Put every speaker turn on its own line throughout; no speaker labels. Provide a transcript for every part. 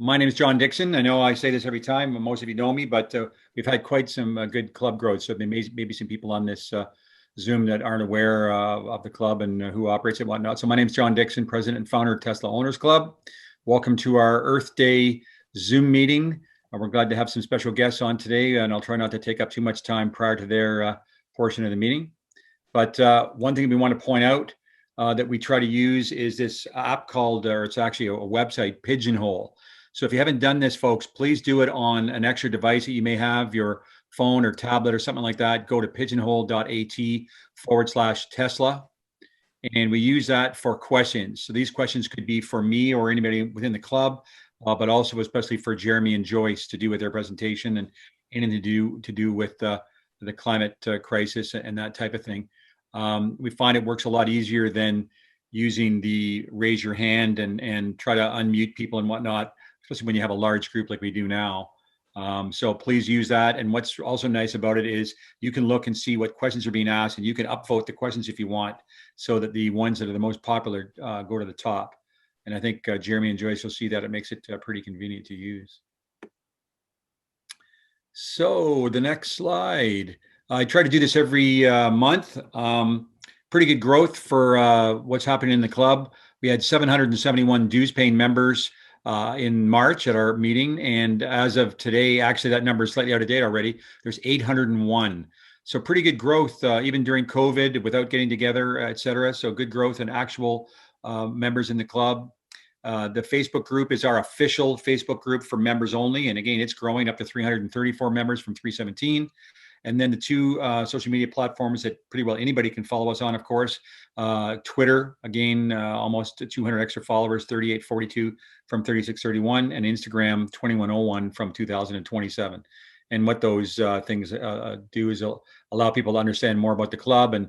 My name is John Dixon. I know I say this every time. Most of you know me, but we've had quite some good club growth. So there may maybe some people on this Zoom that aren't aware of the club and who operates it and whatnot. So my name is John Dixon, president and founder of Tesla Owners Club. Welcome to our Earth Day Zoom meeting. We're glad to have some special guests on today, and I'll try not to take up too much time prior to their portion of the meeting. But one thing we want to point out that we try to use is this app called, or it's actually a website, Pigeonhole. So if you haven't done this, folks, please do it on an extra device that you may have, your phone or tablet or something like that. Go to pigeonhole.at/Tesla. And we use that for questions. So these questions could be for me or anybody within the club, but also especially for Jeremy and Joyce to do with their presentation and anything to do with the climate crisis and that type of thing. We find it works a lot easier than using the raise your hand and try to unmute people and whatnot, especially when you have a large group like we do now. So please use that. And what's also nice about it is you can look and see what questions are being asked, and you can upvote the questions if you want, so that the ones that are the most popular go to the top. And I think Jeremy and Joyce will see that it makes it pretty convenient to use. So the next slide. I try to do this every month. Pretty good growth for what's happening in the club. We had 771 dues paying members in March at our meeting. And as of today, actually that number is slightly out of date already. There's 801. So pretty good growth, even during COVID, without getting together, et cetera. So good growth in actual members in the club. The Facebook group is our official Facebook group for members only. And again, it's growing up to 334 members from 317. And then the two social media platforms that pretty well anybody can follow us on, of course. Twitter, again, almost 200 extra followers, 3842 from 3631, and Instagram, 2101 from 2027. And what those things do is allow people to understand more about the club and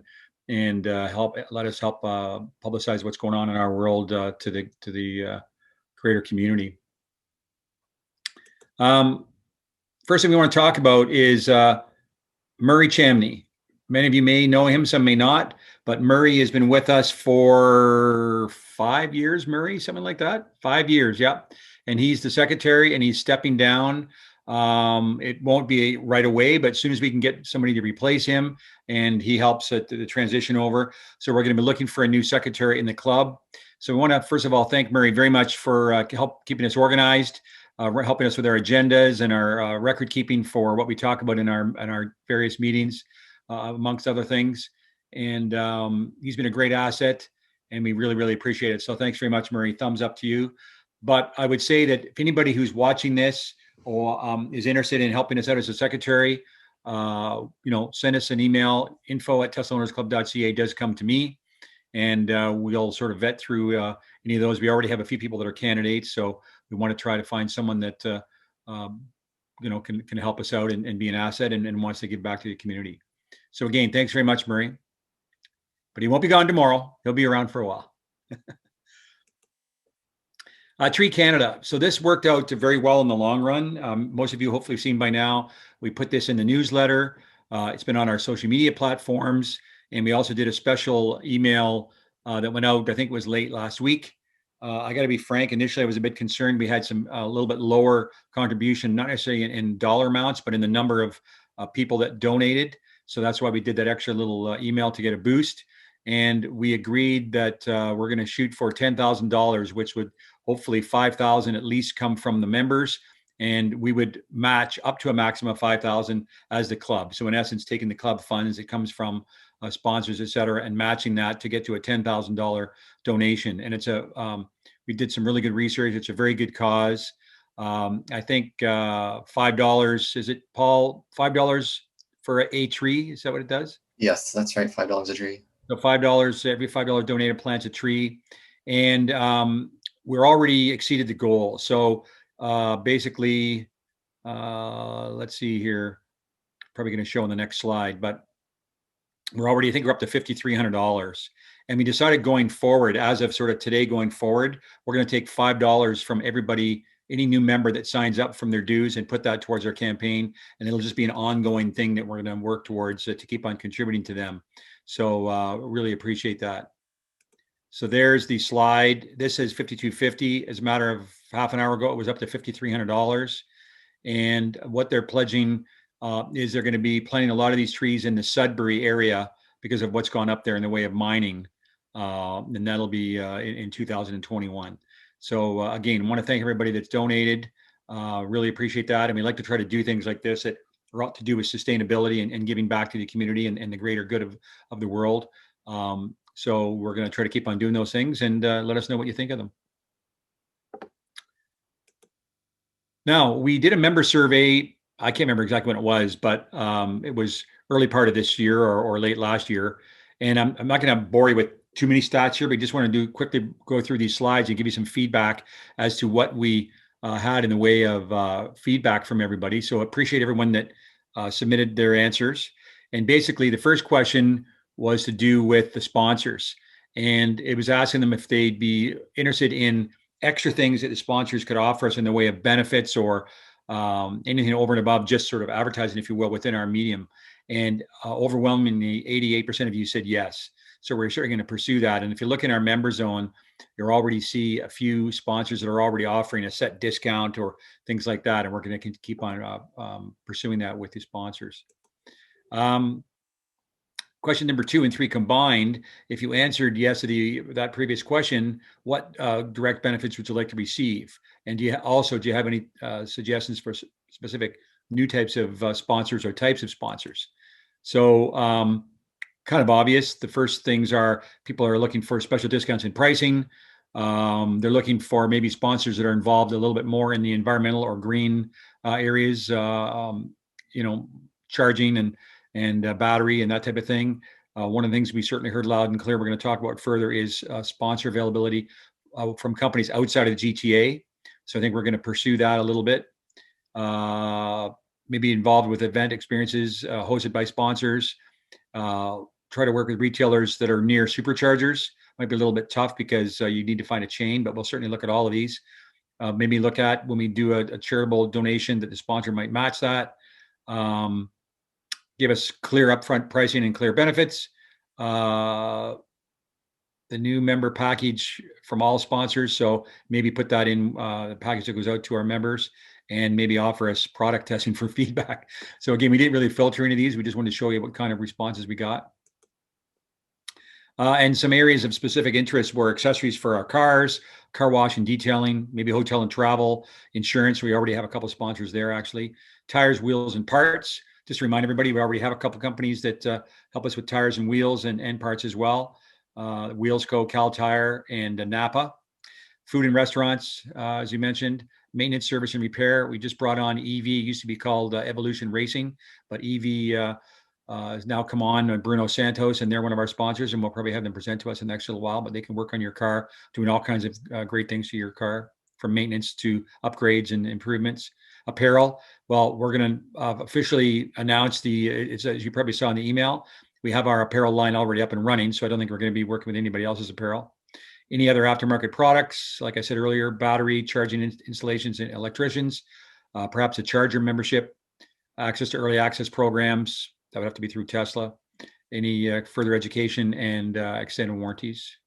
let us help publicize what's going on in our world to the greater community. First thing we want to talk about is Murray Chamney. Many of you may know him, some may not, but Murray has been with us for 5 years, Murray, something like that. 5 years, yeah. And he's the secretary and he's stepping down. It won't be right away, but as soon as we can get somebody to replace him, and he helps at the transition over. So we're going to be looking for a new secretary in the club. So we want to, first of all, thank Murray very much for help keeping us organized. Helping us with our agendas and our record keeping for what we talk about in our various meetings, amongst other things. And he's been a great asset, and we really, really appreciate it. So thanks very much, Murray. Thumbs up to you. But I would say that if anybody who's watching this or is interested in helping us out as a secretary, send us an email. info@teslaownersclub.ca does come to me, and we'll sort of vet through any of those. We already have a few people that are candidates, so we want to try to find someone that can help us out and be an asset and wants to give back to the community. So again, thanks very much, Murray. But he won't be gone tomorrow. He'll be around for a while. Tree Canada. So this worked out very well in the long run. Most of you hopefully have seen by now. We put this in the newsletter. It's been on our social media platforms. And we also did a special email that went out, I think it was late last week. I got to be frank. Initially, I was a bit concerned. We had a little bit lower contribution, not necessarily in dollar amounts, but in the number of people that donated. So that's why we did that extra little email to get a boost. And we agreed that we're going to shoot for $10,000, which would hopefully 5,000 at least come from the members. And we would match up to a maximum of 5,000 as the club. So in essence, taking the club funds, it comes from sponsors, et cetera, and matching that to get to a $10,000 donation. And it's we did some really good research. It's a very good cause. I think $5, is it, Paul? $5 for a tree? Is that what it does?
Yes, that's right. $5 a tree.
So $5, every $5 donated plants a tree. And we're already exceeded the goal. So basically, let's see here, probably going to show on the next slide, but we're already, I think we're up to $5,300. And we decided going forward, as of sort of today going forward, we're going to take $5 from everybody, any new member that signs up from their dues, and put that towards our campaign. And it'll just be an ongoing thing that we're going to work towards to keep on contributing to them. So really appreciate that. So there's the slide. This is 5250. As a matter of half an hour ago, it was up to $5,300. And what they're pledging is they're going to be planting a lot of these trees in the Sudbury area because of what's gone up there in the way of mining. And that'll be in 2021. So again, I want to thank everybody that's donated. Really appreciate that. And we like to try to do things like this that are all to do with sustainability and giving back to the community and the greater good of the world. So we're going to try to keep on doing those things, and let us know what you think of them. Now, we did a member survey. I can't remember exactly when it was, but it was early part of this year or late last year. And I'm not going to bore you with too many stats here, but just want to quickly go through these slides and give you some feedback as to what we had in the way of feedback from everybody. So appreciate everyone that submitted their answers. And basically, the first question was to do with the sponsors. And it was asking them if they'd be interested in extra things that the sponsors could offer us in the way of benefits or anything over and above just sort of advertising, if you will, within our medium. And overwhelmingly, 88% of you said yes. So we're certainly going to pursue that. And if you look in our member zone, you'll already see a few sponsors that are already offering a set discount or things like that. And we're going to keep on pursuing that with the sponsors. Question number 2 and 3 combined, if you answered yes to that previous question, what direct benefits would you like to receive? And do you have any suggestions for specific new types of sponsors or types of sponsors? So kind of obvious. The first things are people are looking for special discounts in pricing. They're looking for maybe sponsors that are involved a little bit more in the environmental or green areas, charging and battery and that type of thing. One of the things we certainly heard loud and clear we're going to talk about further is sponsor availability from companies outside of the GTA. So I think we're going to pursue that a little bit. Maybe involved with event experiences hosted by sponsors. Try to work with retailers that are near superchargers. Might be a little bit tough because you need to find a chain, but we'll certainly look at all of these. Maybe look at when we do a charitable donation that the sponsor might match that. Give us clear upfront pricing and clear benefits. The new member package from all sponsors. So maybe put that in the package that goes out to our members and maybe offer us product testing for feedback. So again, we didn't really filter any of these. We just wanted to show you what kind of responses we got. And some areas of specific interest were accessories for our cars, car wash and detailing, maybe hotel and travel, insurance. We already have a couple of sponsors there, actually. Tires, wheels, and parts. Just to remind everybody, we already have a couple of companies that help us with tires and wheels and parts as well. Wheelsco, Cal Tire, and Napa. Food and restaurants, as you mentioned. Maintenance, service, and repair. We just brought on EV. It used to be called Evolution Racing, but EV has now come on, Bruno Santos, and they're one of our sponsors, and we'll probably have them present to us in the next little while, but they can work on your car, doing all kinds of great things to your car, from maintenance to upgrades and improvements. Apparel, well, we're going to officially announce as you probably saw in the email, we have our apparel line already up and running, so I don't think we're going to be working with anybody else's apparel. Any other aftermarket products, like I said earlier, battery, charging installations, and electricians, perhaps a charger membership, access to early access programs, that would have to be through Tesla, any further education and extended warranties.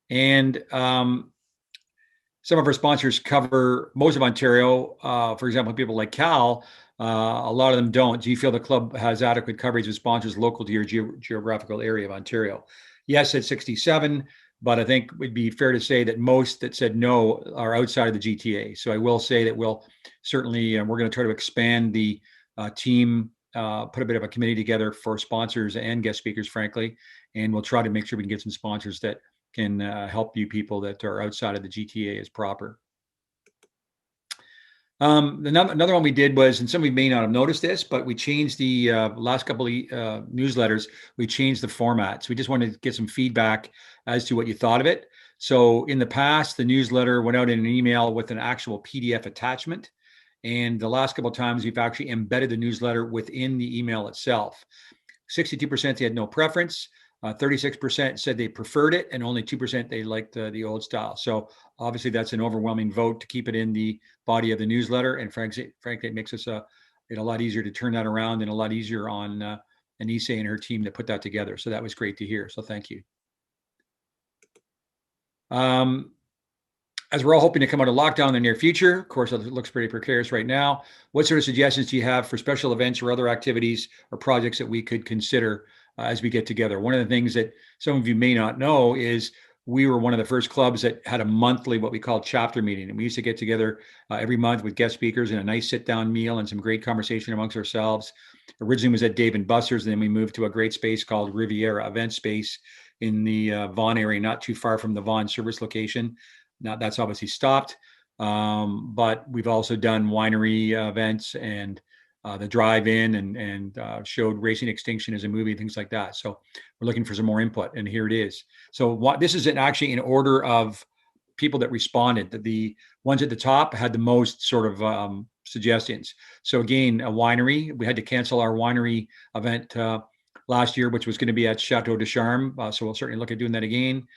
And some of our sponsors cover most of Ontario. For example, people like Cal, a lot of them don't. Do you feel the club has adequate coverage of sponsors local to your geographical area of Ontario? Yes, at 67, but I think it would be fair to say that most that said no are outside of the GTA. So I will say that we'll certainly, we're going to try to expand the team, put a bit of a committee together for sponsors and guest speakers, frankly, and we'll try to make sure we can get some sponsors that can help you people that are outside of the GTA as proper. Another one we did was, and some of you may not have noticed this, but we changed the last couple of newsletters. We changed the formats. We just wanted to get some feedback as to what you thought of it. So in the past, the newsletter went out in an email with an actual PDF attachment. And the last couple of times, we've actually embedded the newsletter within the email itself. 62% they had no preference. 36% said they preferred it, and only 2% they liked the old style. So obviously that's an overwhelming vote to keep it in the body of the newsletter. And frankly, it makes us it a lot easier to turn that around and a lot easier on Anise and her team to put that together. So that was great to hear. So thank you. as we're all hoping to come out of lockdown in the near future, of course, it looks pretty precarious right now. What sort of suggestions do you have for special events or other activities or projects that we could consider as we get together? One of the things that some of you may not know is we were one of the first clubs that had a monthly, what we call chapter meeting. And we used to get together every month with guest speakers and a nice sit down meal and some great conversation amongst ourselves. Originally was at Dave and Buster's, and then we moved to a great space called Riviera Event Space in the Vaughan area, not too far from the Vaughan service location. Now that's obviously stopped, but we've also done winery events and the drive-in and showed Racing Extinction as a movie, things like that. So we're looking for some more input, and here it is. So this is actually in order of people that responded. The ones at the top had the most sort of suggestions. So again, a winery. We had to cancel our winery event last year, which was going to be at Chateau de Charme. So we'll certainly look at doing that again.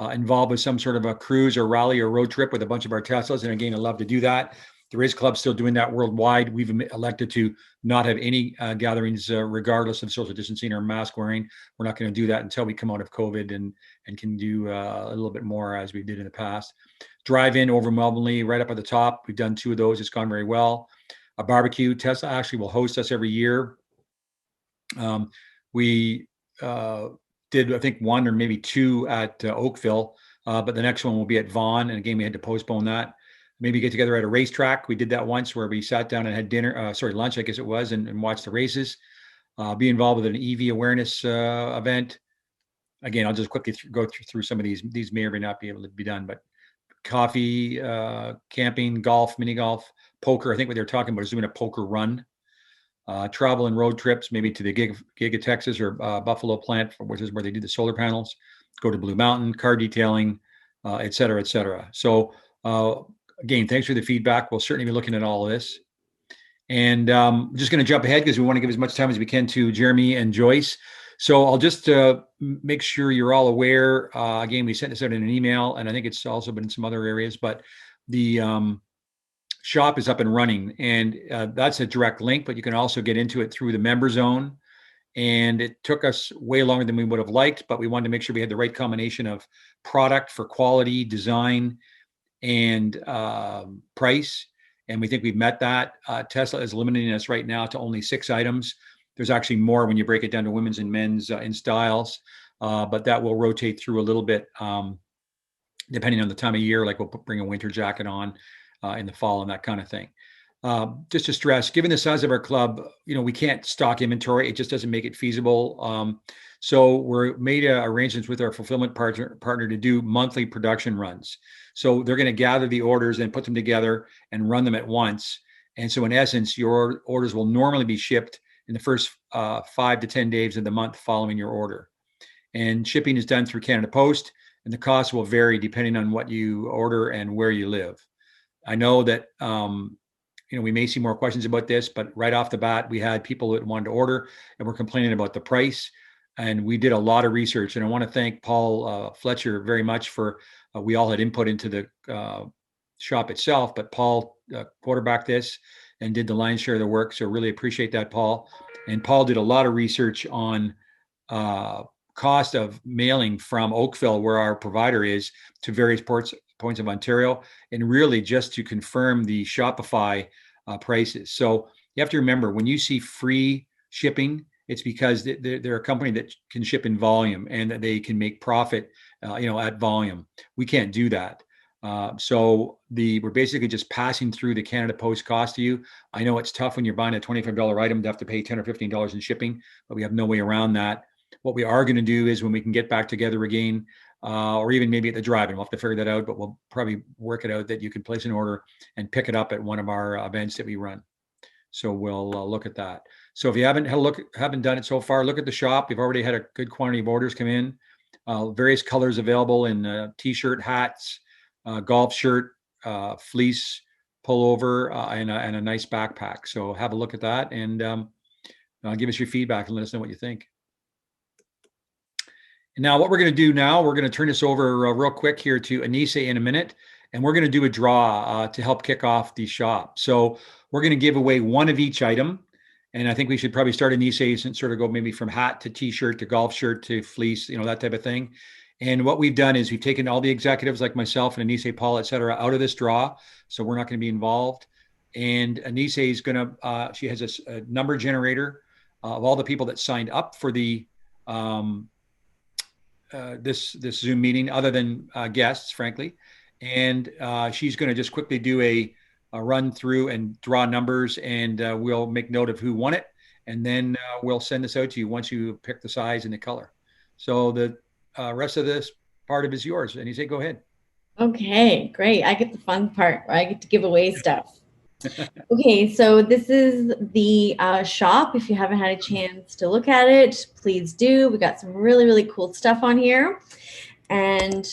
Involved with some sort of a cruise or rally or road trip with a bunch of our Teslas. And again, I'd love to do that. There is clubs still doing that worldwide. We've elected to not have any gatherings, regardless of social distancing or mask wearing. We're not going to do that until we come out of COVID and can do a little bit more as we did in the past. Drive-in overwhelmingly right up at the top. We've done 2 of those. It's gone very well. A barbecue. Tesla actually will host us every year. We did, I think, 1 or maybe 2 at Oakville, but the next one will be at Vaughan. And again, we had to postpone that. Maybe get together at a racetrack. We did that once where we sat down and had lunch, I guess it was, and watched the races. Be involved with an EV awareness event. Again, I'll just quickly go through some of these. These may or may not be able to be done, but coffee, camping, golf, mini golf, poker. I think what they're talking about is doing a poker run. Travel and road trips, maybe to the Giga Texas or Buffalo plant, which is where they do the solar panels. Go to Blue Mountain, car detailing, et cetera, et cetera. So again, thanks for the feedback. We'll certainly be looking at all of this. And I'm just going to jump ahead because we want to give as much time as we can to Jeremy and Joyce. So I'll just make sure you're all aware. Again, we sent this out in an email, and I think it's also been in some other areas, but the shop is up and running, and that's a direct link, but you can also get into it through the member zone. And it took us way longer than we would have liked, but we wanted to make sure we had the right combination of product for quality, design, and price. And we think we've met that. Tesla is limiting us right now to only 6 items. There's actually more when you break it down to women's and men's in styles, but that will rotate through a little bit depending on the time of year. Like we'll bring a winter jacket on in the fall and that kind of thing. Just to stress, given the size of our club, we can't stock inventory. It just doesn't make it feasible. So we're made arrangements with our fulfillment partner to do monthly production runs. So they're going to gather the orders and put them together and run them at once. And so in essence, your orders will normally be shipped in the first 5 to 10 days of the month following your order. And shipping is done through Canada Post, and the cost will vary depending on what you order and where you live. I know that we may see more questions about this, but right off the bat, we had people that wanted to order and were complaining about the price. And we did a lot of research. And I want to thank Paul Fletcher very much for, we all had input into the shop itself, but Paul quarterbacked this and did the lion's share of the work. So really appreciate that, Paul. And Paul did a lot of research on cost of mailing from Oakville, where our provider is, to various points of Ontario, and really just to confirm the Shopify prices. So you have to remember, when you see free shipping, it's because they're a company that can ship in volume and that they can make profit, at volume. We can't do that. So we're basically just passing through the Canada Post cost to you. I know it's tough when you're buying a $25 item to have to pay $10 or $15 in shipping, but we have no way around that. What we are going to do is when we can get back together again, or even maybe at the drive-in, we'll have to figure that out, but we'll probably work it out that you can place an order and pick it up at one of our events that we run. So we'll look at that. So if you haven't done it so far, look at the shop. We've already had a good quantity of orders come in. Various colors available in t-shirt, hats, golf shirt, fleece, pullover, and a nice backpack. So have a look at that and give us your feedback and let us know what you think. And now what we're going to do now, we're going to turn this over real quick here to Anissa in a minute, and we're going to do a draw to help kick off the shop. So we're going to give away one of each item. And I think we should probably start Anissa and sort of go maybe from hat to t-shirt to golf shirt to fleece, that type of thing. And what we've done is we've taken all the executives like myself and Anise, Paul, et cetera, out of this draw. So we're not going to be involved. And Anise is going to, she has a number generator of all the people that signed up for the this Zoom meeting, other than guests, frankly. And she's going to just quickly do a run through and draw numbers, and we'll make note of who won it. And then we'll send this out to you once you pick the size and the color. So the rest of this part of it is yours. And you say, go ahead.
Okay, great. I get the fun part where I get to give away stuff. Okay, so this is the shop. If you haven't had a chance to look at it, please do. We got some really, really cool stuff on here. And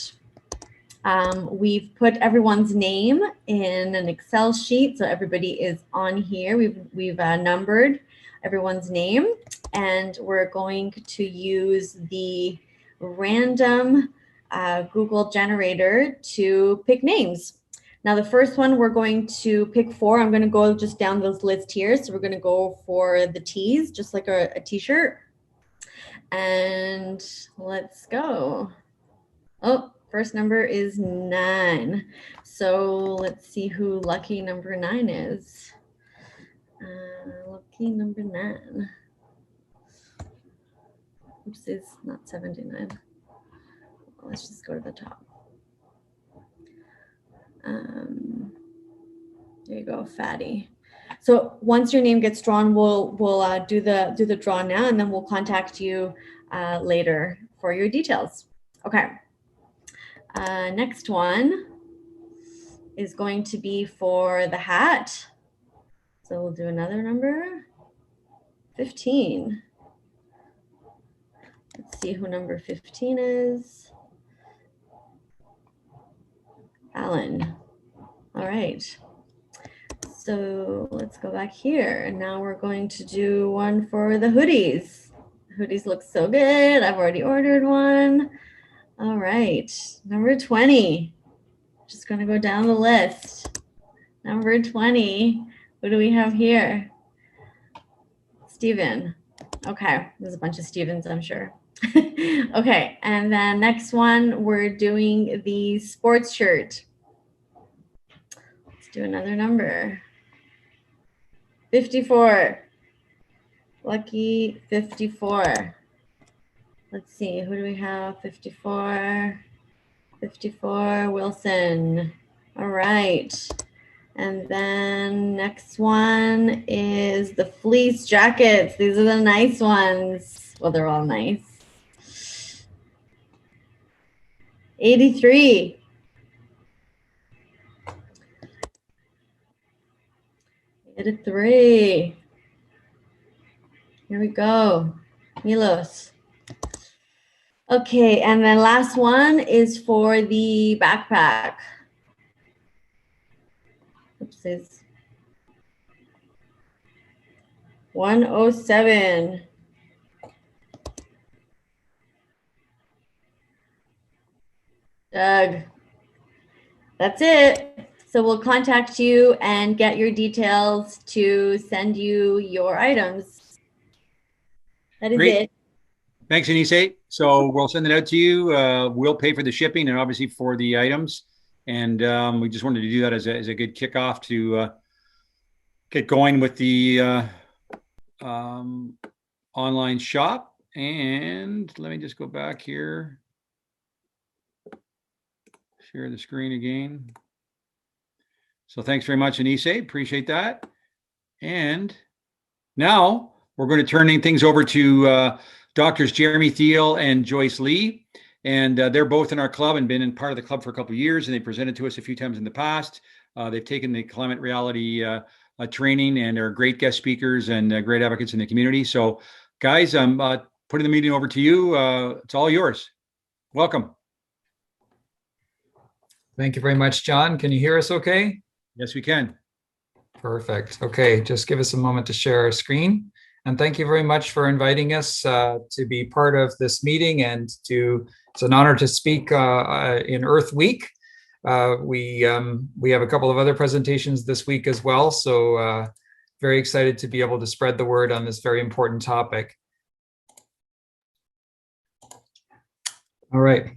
we've put everyone's name in an Excel sheet, so everybody is on here. We've numbered everyone's name, and we're going to use the random Google generator to pick names. Now, the first one we're going to pick for, I'm going to go just down this list here. So we're going to go for the T's, just like a t-shirt. And let's go. Oh, first number is 9. So let's see who lucky number 9 is. Lucky number 9. Oops, it's not 79. Let's just go to the top. There you go, Fatty. So once your name gets drawn, we'll do the draw now, and then we'll contact you later for your details. Okay. Next one is going to be for the hat. So we'll do another number, 15. Let's see who number 15 is. Alan. All right. So let's go back here. And now we're going to do one for the hoodies. Hoodies look so good. I've already ordered one. All right. Number 20. Just going to go down the list. Number 20. Who do we have here? Steven. Okay. There's a bunch of Stevens, I'm sure. Okay. And then next one, we're doing the sports shirt. Let's do another number. 54. Lucky 54. Let's see, who do we have? 54. 54, Wilson. All right. And then next one is the fleece jackets. These are the nice ones. Well, they're all nice. 83. 83. Here we go. Milos. Okay, and then last one is for the backpack. Oopsies. 107. Doug. That's it. So we'll contact you and get your details to send you your items. That is
Great.
it.
Thanks, Anise. So we'll send it out to you. We'll pay for the shipping and obviously for the items. And we just wanted to do that as a good kickoff to get going with the online shop. And let me just go back here. Share the screen again. So thanks very much, Anise. Appreciate that. And now we're going to turn things over to Doctors Jeremy Thiel and Joyce Lee. And they're both in our club and been in part of the club for a couple of years. And they presented to us a few times in the past. They've taken the climate reality training and are great guest speakers and great advocates in the community. So guys, I'm putting the meeting over to you. It's all yours. Welcome.
Thank you very much, John. Can you hear us okay?
Yes, we can.
Perfect. Okay, just give us a moment to share our screen. And thank you very much for inviting us to be part of this meeting, and it's an honor to speak in Earth Week. We have a couple of other presentations this week as well, so very excited to be able to spread the word on this very important topic. All right.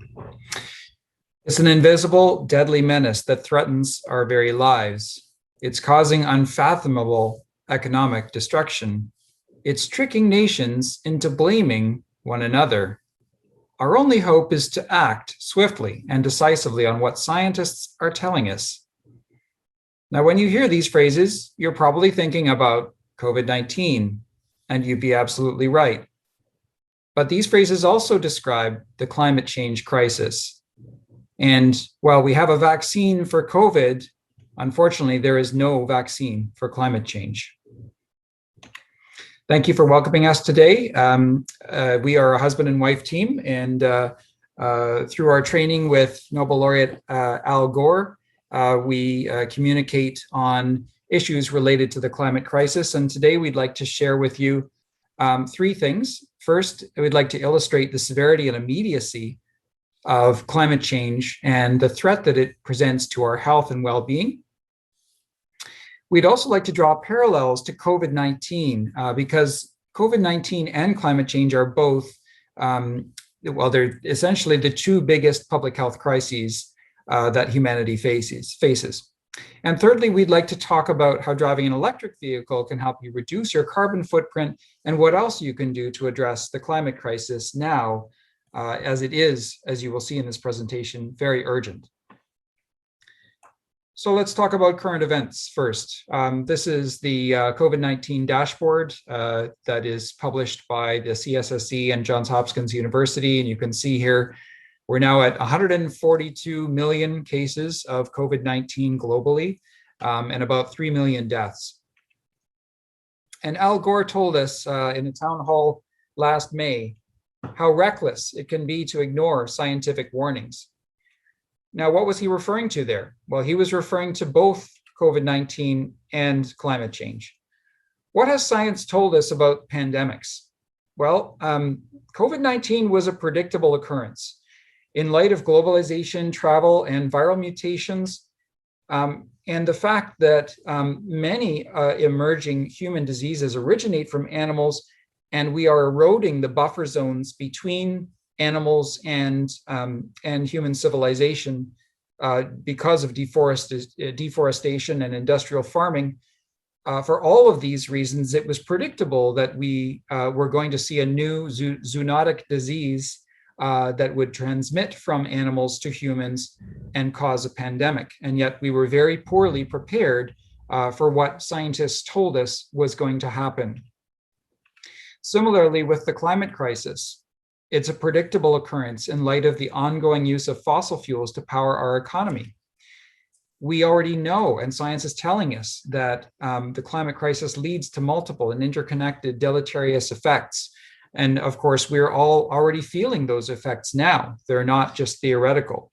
It's an invisible, deadly menace that threatens our very lives. It's causing unfathomable economic destruction. It's tricking nations into blaming one another. Our only hope is to act swiftly and decisively on what scientists are telling us. Now, when you hear these phrases, you're probably thinking about COVID-19, and you'd be absolutely right. But these phrases also describe the climate change crisis. And while we have a vaccine for COVID, unfortunately, there is no vaccine for climate change. Thank you for welcoming us today. We are a husband and wife team, and through our training with Nobel laureate Al Gore, we communicate on issues related to the climate crisis. And today we'd like to share with you three things. First, we'd like to illustrate the severity and immediacy of climate change and the threat that it presents to our health and well-being. We'd also like to draw parallels to COVID-19 because COVID-19 and climate change are both, well, they're essentially the two biggest public health crises that humanity faces. And thirdly, we'd like to talk about how driving an electric vehicle can help you reduce your carbon footprint and what else you can do to address the climate crisis now, as it is, as you will see in this presentation, very urgent. So let's talk about current events first. This is the COVID-19 dashboard that is published by the CSSE and Johns Hopkins University. And you can see here, we're now at 142 million cases of COVID-19 globally and about 3 million deaths. And Al Gore told us in a town hall last May how reckless it can be to ignore scientific warnings. Now, what was he referring to there? Well, he was referring to both COVID-19 and climate change. What has science told us about pandemics? Well, COVID-19 was a predictable occurrence. In light of globalization, travel, and viral mutations, and the fact that many emerging human diseases originate from animals, and we are eroding the buffer zones between animals and human civilization because of deforestation and industrial farming. For all of these reasons, it was predictable that we were going to see a new zoonotic disease that would transmit from animals to humans and cause a pandemic. And yet we were very poorly prepared for what scientists told us was going to happen. Similarly, with the climate crisis, it's a predictable occurrence in light of the ongoing use of fossil fuels to power our economy. We already know, and science is telling us, that the climate crisis leads to multiple and interconnected deleterious effects. And of course, we're all already feeling those effects now. They're not just theoretical.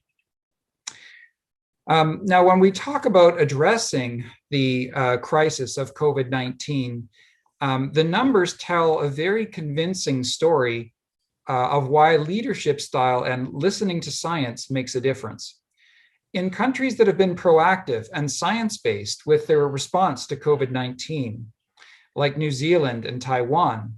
Now, when we talk about addressing the crisis of COVID-19, the numbers tell a very convincing story of why leadership style and listening to science makes a difference. In countries that have been proactive and science-based with their response to COVID-19, like New Zealand and Taiwan,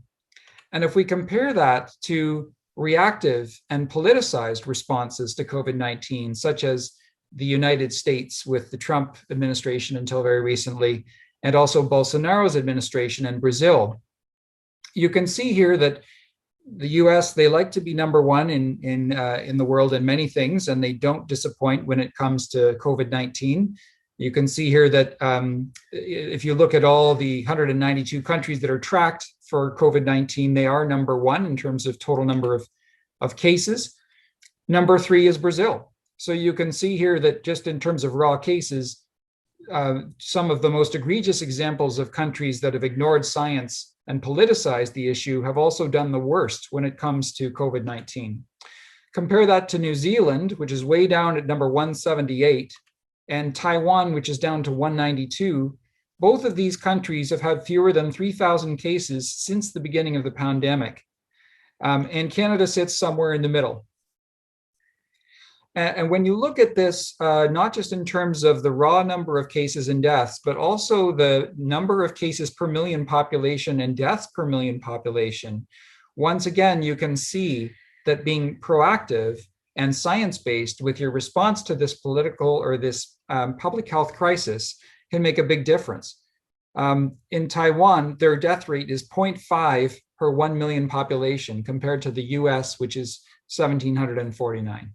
and if we compare that to reactive and politicized responses to COVID-19, such as the United States with the Trump administration until very recently, and also Bolsonaro's administration in Brazil, you can see here that the US, they like to be number one in the world in many things, and they don't disappoint when it comes to COVID-19. You can see here that if you look at all the 192 countries that are tracked for COVID-19, they are number one in terms of total number of cases. Number three is Brazil. So you can see here that just in terms of raw cases, some of the most egregious examples of countries that have ignored science and politicized the issue have also done the worst when it comes to COVID-19. Compare that to New Zealand, which is way down at number 178, and Taiwan, which is down to 192. Both of these countries have had fewer than 3,000 cases since the beginning of the pandemic. And Canada sits somewhere in the middle. And when you look at this, not just in terms of the raw number of cases and deaths, but also the number of cases per million population and deaths per million population, once again, you can see that being proactive and science-based with your response to this political or this public health crisis can make a big difference. In Taiwan, their death rate is 0.5 per 1 million population compared to the US, which is 1,749.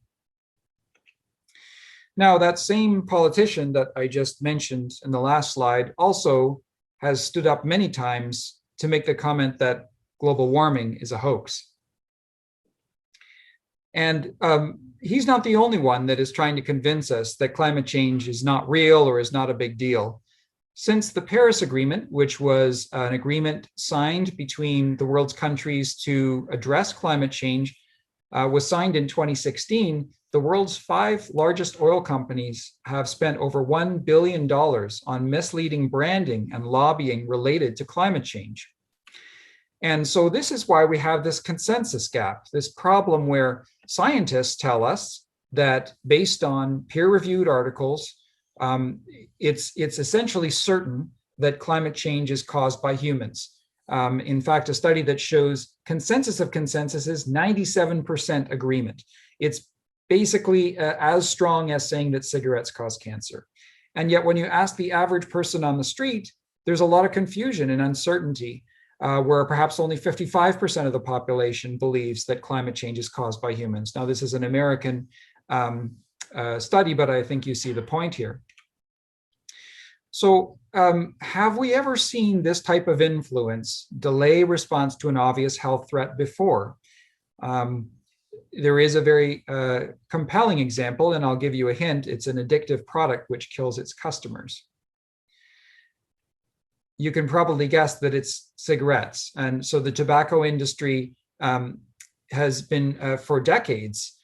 Now, that same politician that I just mentioned in the last slide also has stood up many times to make the comment that global warming is a hoax. And he's not the only one that is trying to convince us that climate change is not real or is not a big deal. Since the Paris Agreement, which was an agreement signed between the world's countries to address climate change, was signed in 2016, the world's 5 largest oil companies have spent over $1 billion on misleading branding and lobbying related to climate change. And so this is why we have this consensus gap, this problem where scientists tell us that based on peer-reviewed articles, it's essentially certain that climate change is caused by humans. In fact, a study that shows consensus of consensus is 97% agreement. It's basically as strong as saying that cigarettes cause cancer. And yet when you ask the average person on the street, there's a lot of confusion and uncertainty, where perhaps only 55% of the population believes that climate change is caused by humans. Now, this is an American study, but I think you see the point here. So have we ever seen this type of influence delay response to an obvious health threat before? There is a very compelling example, and I'll give you a hint. It's an addictive product which kills its customers. You can probably guess that it's cigarettes. And so the tobacco industry has been for decades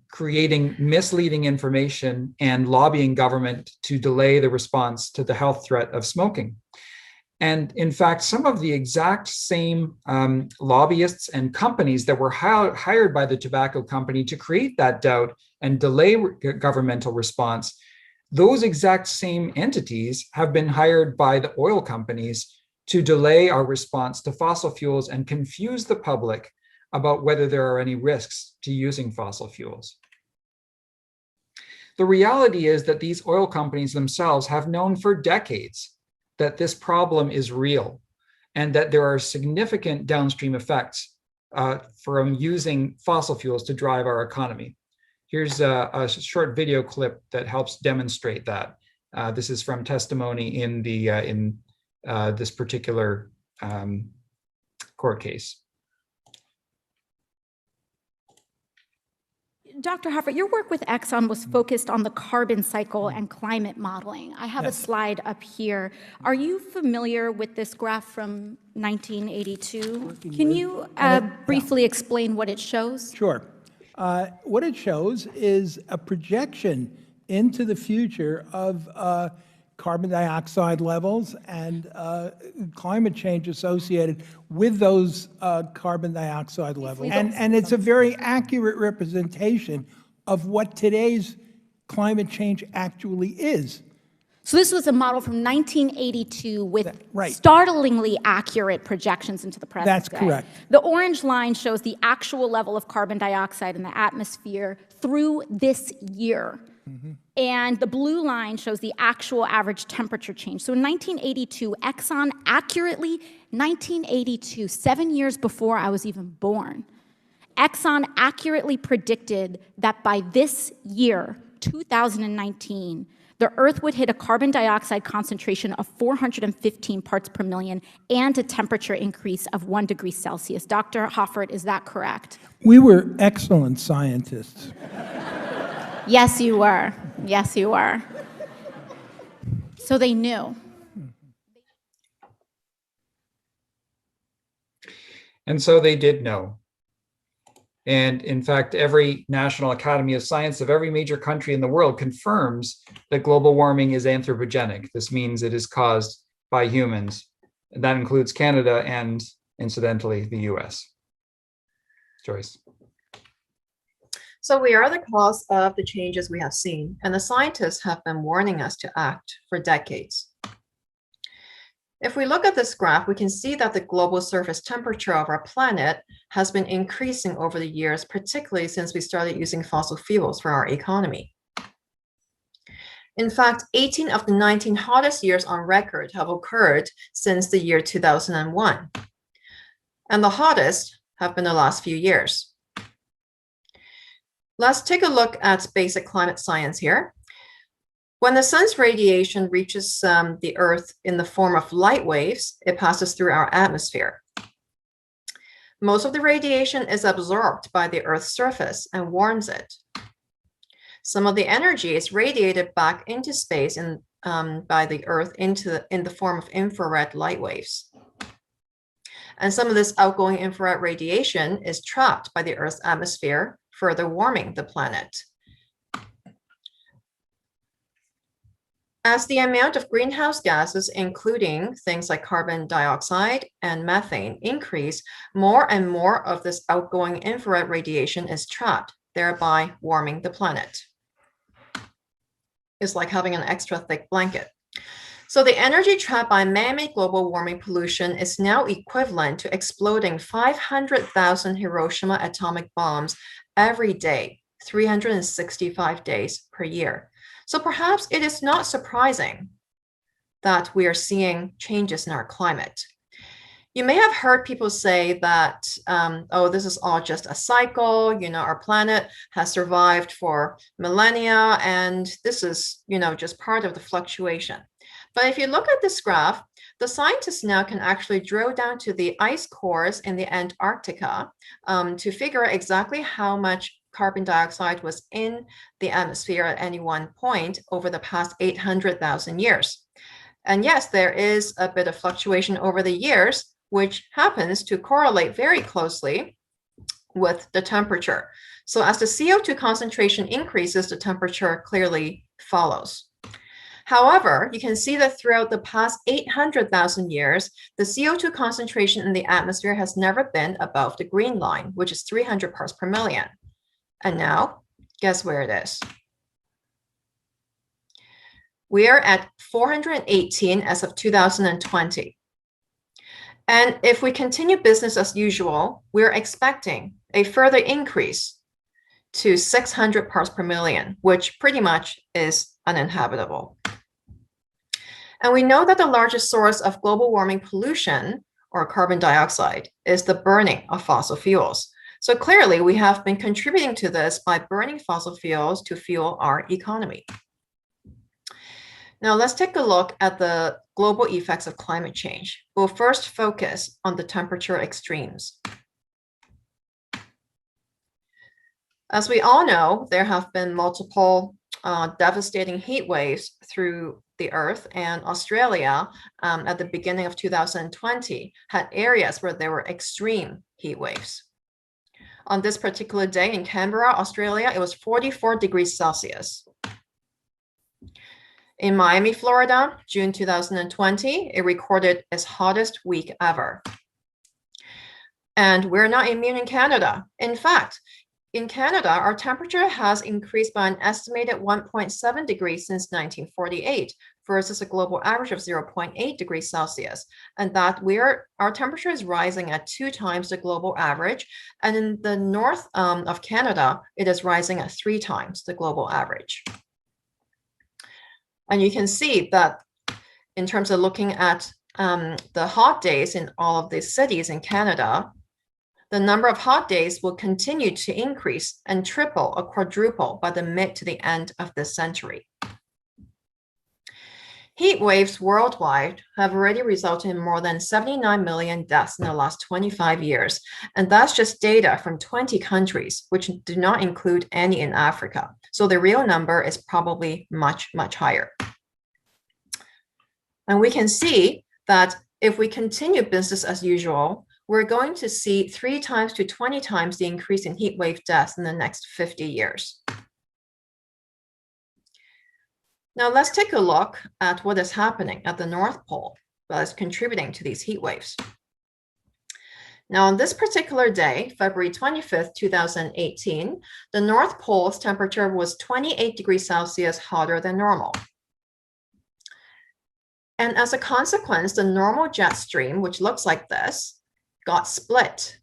creating misleading information and lobbying government to delay the response to the health threat of smoking. And in fact, some of the exact same lobbyists and companies that were hired by the tobacco company to create that doubt and delay governmental response, those exact same entities have been hired by the oil companies to delay our response to fossil fuels and confuse the public about whether there are any risks to using fossil fuels. The reality is that these oil companies themselves have known for decades that this problem is real and that there are significant downstream effects from using fossil fuels to drive our economy. Here's a short video clip that helps demonstrate that. This is from testimony in this particular court case.
Dr. Hoffert, your work with Exxon was focused on the carbon cycle and climate modeling. I have a slide up here. Are you familiar with this graph from 1982? Can you briefly explain what it shows?
Sure. What it shows is a projection into the future of carbon dioxide levels and climate change associated with those carbon dioxide levels. And it's a very accurate representation of what today's climate change actually is.
So this was a model from 1982 with startlingly accurate projections into the present
That's
day.
correct.
The orange line shows the actual level of carbon dioxide in the atmosphere through this year. And the blue line shows the actual average temperature change. So in 1982, Exxon accurately, 1982, 7 years before I was even born, Exxon accurately predicted that by this year, 2019, the Earth would hit a carbon dioxide concentration of 415 parts per million and a temperature increase of 1 degree Celsius. Dr. Hoffert, is that correct?
We were excellent scientists.
Yes, you were. Yes, you were. So they knew.
And so they did know. And in fact, every National Academy of Science of every major country in the world confirms that global warming is anthropogenic. This means it is caused by humans. And that includes Canada and, incidentally, the US. Joyce.
So we are the cause of the changes we have seen, and the scientists have been warning us to act for decades. If we look at this graph, we can see that the global surface temperature of our planet has been increasing over the years, particularly since we started using fossil fuels for our economy. In fact, 18 of the 19 hottest years on record have occurred since the year 2001. And the hottest have been the last few years. Let's take a look at basic climate science here. When the sun's radiation reaches the Earth in the form of light waves, it passes through our atmosphere. Most of the radiation is absorbed by the Earth's surface and warms it. Some of the energy is radiated back into space by the Earth in the form of infrared light waves. And some of this outgoing infrared radiation is trapped by the Earth's atmosphere, further warming the planet. As the amount of greenhouse gases, including things like carbon dioxide and methane, increase, more and more of this outgoing infrared radiation is trapped, thereby warming the planet. It's like having an extra thick blanket. So the energy trapped by man-made global warming pollution is now equivalent to exploding 500,000 Hiroshima atomic bombs every day, 365 days per year. So perhaps it is not surprising that we are seeing changes in our climate. You may have heard people say that, oh, this is all just a cycle, our planet has survived for millennia, and this is, just part of the fluctuation. But if you look at this graph, the scientists now can actually drill down to the ice cores in the Antarctica to figure out exactly how much carbon dioxide was in the atmosphere at any one point over the past 800,000 years. And yes, there is a bit of fluctuation over the years, which happens to correlate very closely with the temperature. So as the CO2 concentration increases, the temperature clearly follows. However, you can see that throughout the past 800,000 years, the CO2 concentration in the atmosphere has never been above the green line, which is 300 parts per million. And now, guess where it is? We are at 418 as of 2020. And if we continue business as usual, we're expecting a further increase to 600 parts per million, which pretty much is uninhabitable. And we know that the largest source of global warming pollution, or carbon dioxide, is the burning of fossil fuels. So clearly, we have been contributing to this by burning fossil fuels to fuel our economy. Now, let's take a look at the global effects of climate change. We'll first focus on the temperature extremes. As we all know, there have been multiple devastating heat waves through the Earth, and Australia at the beginning of 2020 had areas where there were extreme heat waves. On this particular day in Canberra, Australia, it was 44 degrees Celsius. In Miami, Florida, June 2020, it recorded its hottest week ever. And we're not immune in Canada. In fact, in Canada, our temperature has increased by an estimated 1.7 degrees since 1948 versus a global average of 0.8 degrees Celsius. And that our temperature is rising at 2 times the global average. And in the north of Canada, it is rising at 3 times the global average. And you can see that in terms of looking at the hot days in all of these cities in Canada, the number of hot days will continue to increase and triple or quadruple by the mid to the end of this century. Heat waves worldwide have already resulted in more than 79 million deaths in the last 25 years. And that's just data from 20 countries, which do not include any in Africa. So the real number is probably much, much higher. And we can see that if we continue business as usual, we're going to see 3 times to 20 times the increase in heat wave deaths in the next 50 years. Now let's take a look at what is happening at the North Pole that is contributing to these heat waves. Now on this particular day, February 25th, 2018, the North Pole's temperature was 28 degrees Celsius hotter than normal. And as a consequence, the normal jet stream, which looks like this, got split.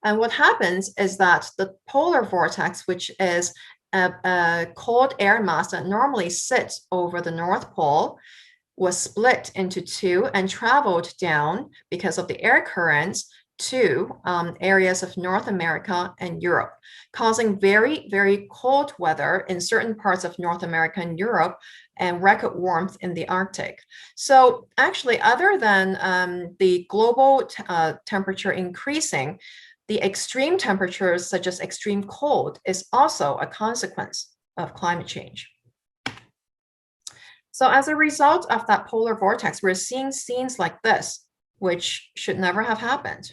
And what happens is that the polar vortex, which is a cold air mass that normally sits over the North Pole, was split into two and traveled down because of the air currents to areas of North America and Europe, causing very, very cold weather in certain parts of North America and Europe and record warmth in the Arctic. So actually, other than the global temperature increasing, the extreme temperatures, such as extreme cold, is also a consequence of climate change. So as a result of that polar vortex, we're seeing scenes like this, which should never have happened.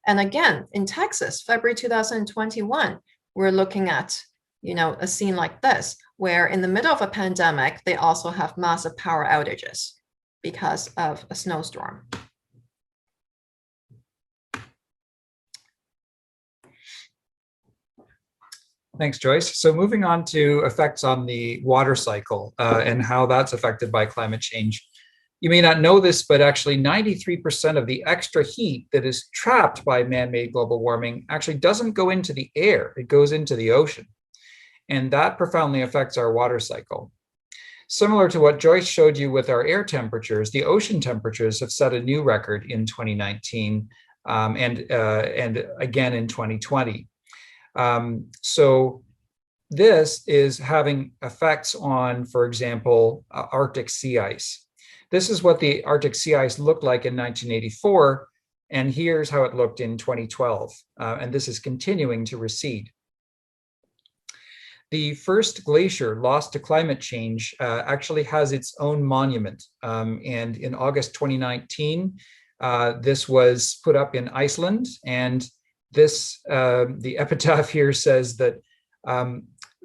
And again, in Texas, February 2021, we're looking at, a scene like this, where in the middle of a pandemic, they also have massive power outages because of a snowstorm.
Thanks, Joyce. So moving on to effects on the water cycle and how that's affected by climate change. You may not know this, but actually 93% of the extra heat that is trapped by man-made global warming actually doesn't go into the air, it goes into the ocean. And that profoundly affects our water cycle. Similar to what Joyce showed you with our air temperatures, the ocean temperatures have set a new record in 2019 and again in 2020. So this is having effects on, for example, Arctic sea ice. This is what the Arctic sea ice looked like in 1984, and here's how it looked in 2012. And this is continuing to recede. The first glacier lost to climate change actually has its own monument. And in August 2019, this was put up in Iceland, and this, the epitaph here says that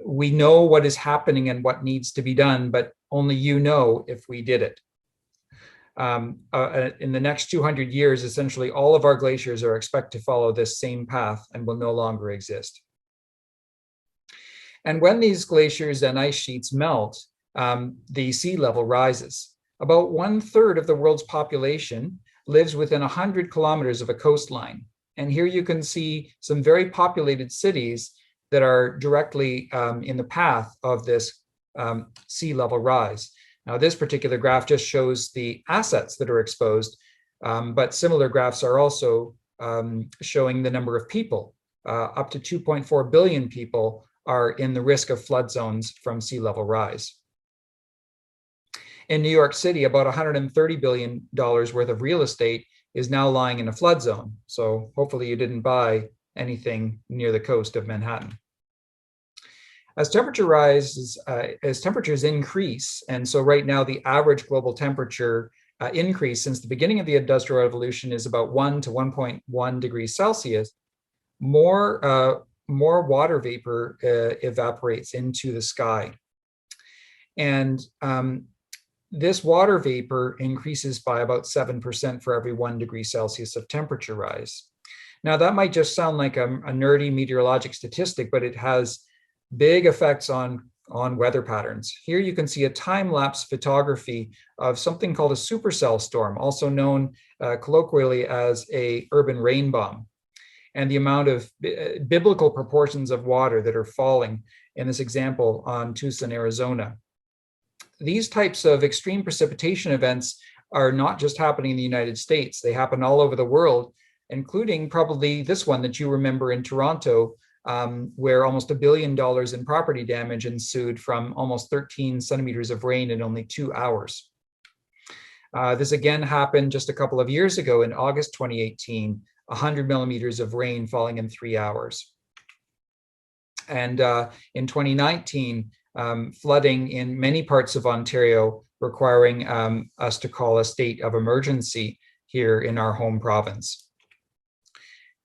we know what is happening and what needs to be done, but only you know if we did it. In the next 200 years, essentially all of our glaciers are expected to follow this same path and will no longer exist. And when these glaciers and ice sheets melt, the sea level rises. About 1/3 of the world's population lives within 100 kilometers of a coastline. And here you can see some very populated cities that are directly in the path of this sea level rise. Now, this particular graph just shows the assets that are exposed, but similar graphs are also showing the number of people. Up to 2.4 billion people are in the risk of flood zones from sea level rise. In New York City, about $130 billion worth of real estate is now lying in a flood zone. So hopefully you didn't buy anything near the coast of Manhattan. As temperature rises, as temperatures increase, and so right now the average global temperature increase since the beginning of the Industrial Revolution is about 1 to 1.1 degrees Celsius, more water vapor evaporates into the sky. And this water vapor increases by about 7% for every 1 degree Celsius of temperature rise. Now, that might just sound like a nerdy meteorologic statistic, but it has big effects on weather patterns. Here you can see a time-lapse photography of something called a supercell storm, also known colloquially as a urban rain bomb, and the amount of biblical proportions of water that are falling in this example on Tucson, Arizona. These types of extreme precipitation events are not just happening in the United States, they happen all over the world, including probably this one that you remember in Toronto, where almost $1 billion in property damage ensued from almost 13 centimeters of rain in only 2 hours. This again happened just a couple of years ago in August 2018, 100 millimeters of rain falling in 3 hours. And in 2019, flooding in many parts of Ontario, requiring us to call a state of emergency here in our home province.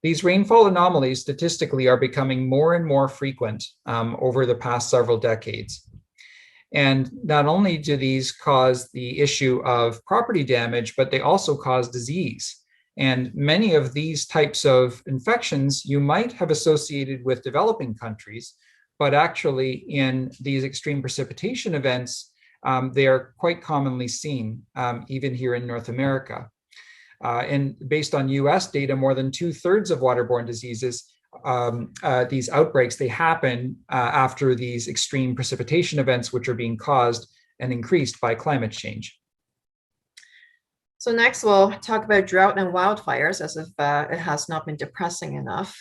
These rainfall anomalies statistically are becoming more and more frequent over the past several decades. And not only do these cause the issue of property damage, but they also cause disease. And many of these types of infections you might have associated with developing countries, but actually in these extreme precipitation events, they are quite commonly seen, even here in North America. And based on US data, more than 2/3 of waterborne diseases, these outbreaks, they happen after these extreme precipitation events, which are being caused and increased by climate change.
So next we'll talk about drought and wildfires, as if it has not been depressing enough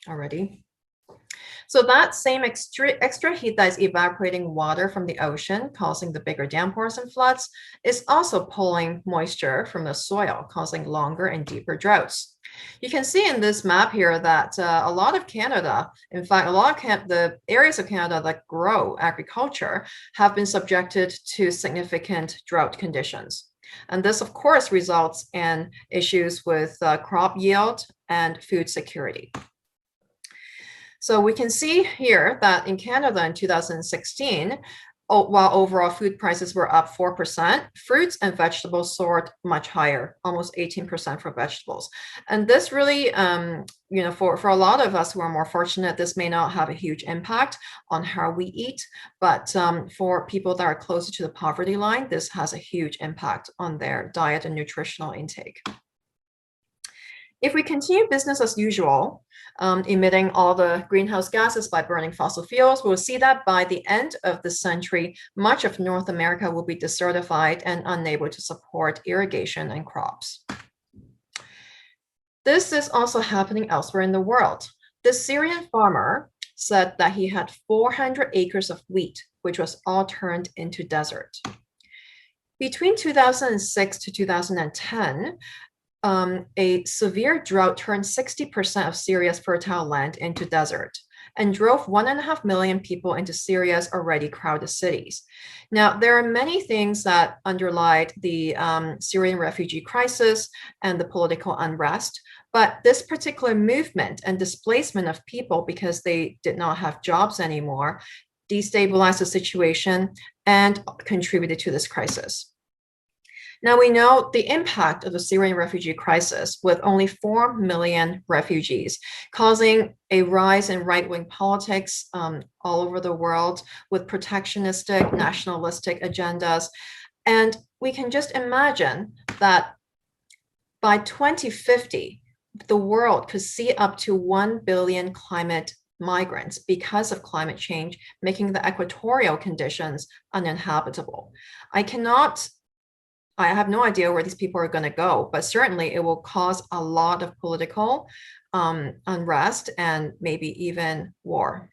already. So that same extra heat that is evaporating water from the ocean, causing the bigger downpours and floods, is also pulling moisture from the soil, causing longer and deeper droughts. You can see in this map here that a lot of Canada, in fact, a lot of the areas of Canada that grow agriculture have been subjected to significant drought conditions. And this, of course, results in issues with crop yield and food security. So we can see here that in Canada in 2016, while overall food prices were up 4%, fruits and vegetables soared much higher, almost 18% for vegetables. And this really, for a lot of us who are more fortunate, this may not have a huge impact on how we eat, but for people that are closer to the poverty line, this has a huge impact on their diet and nutritional intake. If we continue business as usual, emitting all the greenhouse gases by burning fossil fuels, we'll see that by the end of the century, much of North America will be desertified and unable to support irrigation and crops. This is also happening elsewhere in the world. The Syrian farmer said that he had 400 acres of wheat, which was all turned into desert. Between 2006 to 2010, a severe drought turned 60% of Syria's fertile land into desert and drove 1.5 million people into Syria's already crowded cities. Now, there are many things that underlie the Syrian refugee crisis and the political unrest, but this particular movement and displacement of people because they did not have jobs anymore destabilized the situation and contributed to this crisis. Now we know the impact of the Syrian refugee crisis with only 4 million refugees, causing a rise in right-wing politics all over the world with protectionistic, nationalistic agendas. And we can just imagine that by 2050, the world could see up to 1 billion climate migrants because of climate change, making the equatorial conditions uninhabitable. I have no idea where these people are going to go, but certainly it will cause a lot of political unrest and maybe even war.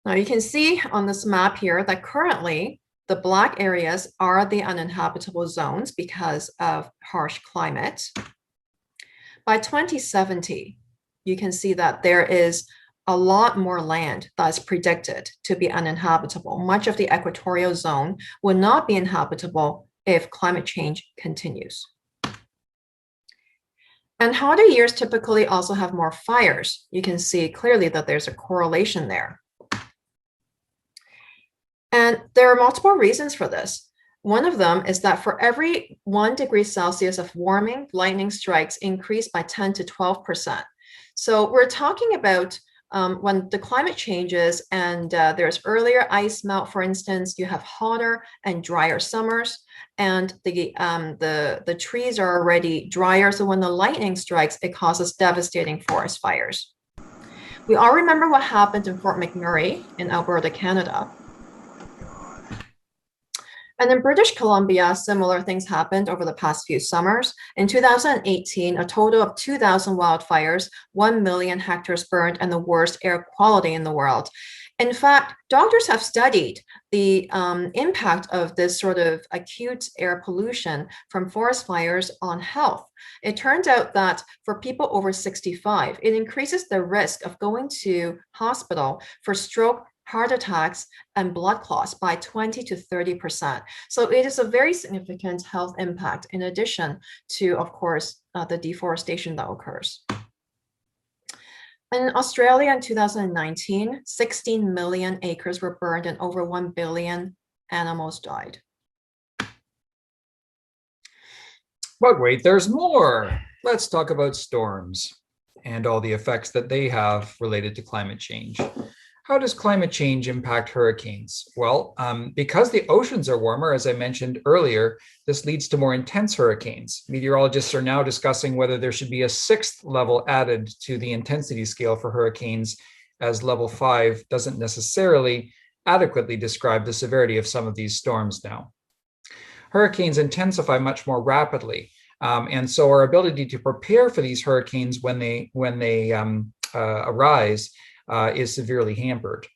Now you can see on this map here that currently the black areas are the uninhabitable zones because of harsh climate. By 2070, you can see that there is a lot more land that's predicted to be uninhabitable. Much of the equatorial zone will not be inhabitable if climate change continues. And hotter years typically also have more fires. You can see clearly that there's a correlation there. And there are multiple reasons for this. One of them is that for every 1 degree Celsius of warming, lightning strikes increase by 10 to 12%. So we're talking about when the climate changes and there's earlier ice melt, for instance, you have hotter and drier summers, and the trees are already drier. So when the lightning strikes, it causes devastating forest fires. We all remember what happened in Fort McMurray in Alberta, Canada. And in British Columbia, similar things happened over the past few summers. In 2018, a total of 2,000 wildfires, 1 million hectares burned, and the worst air quality in the world. In fact, doctors have studied the impact of this sort of acute air pollution from forest fires on health. It turns out that for people over 65, it increases the risk of going to hospital for stroke, heart attacks, and blood clots by 20 to 30%. So it is a very significant health impact in addition to, of course, the deforestation that occurs. In Australia in 2019, 16 million acres were burned and over 1 billion animals died.
But wait, there's more. Let's talk about storms and all the effects that they have related to climate change. How does climate change impact hurricanes? Well, because the oceans are warmer, as I mentioned earlier, this leads to more intense hurricanes. Meteorologists are now discussing whether there should be a 6th level added to the intensity scale for hurricanes, as level 5 doesn't necessarily adequately describe the severity of some of these storms now. Hurricanes intensify much more rapidly, and so our ability to prepare for these hurricanes when they arise is severely hampered.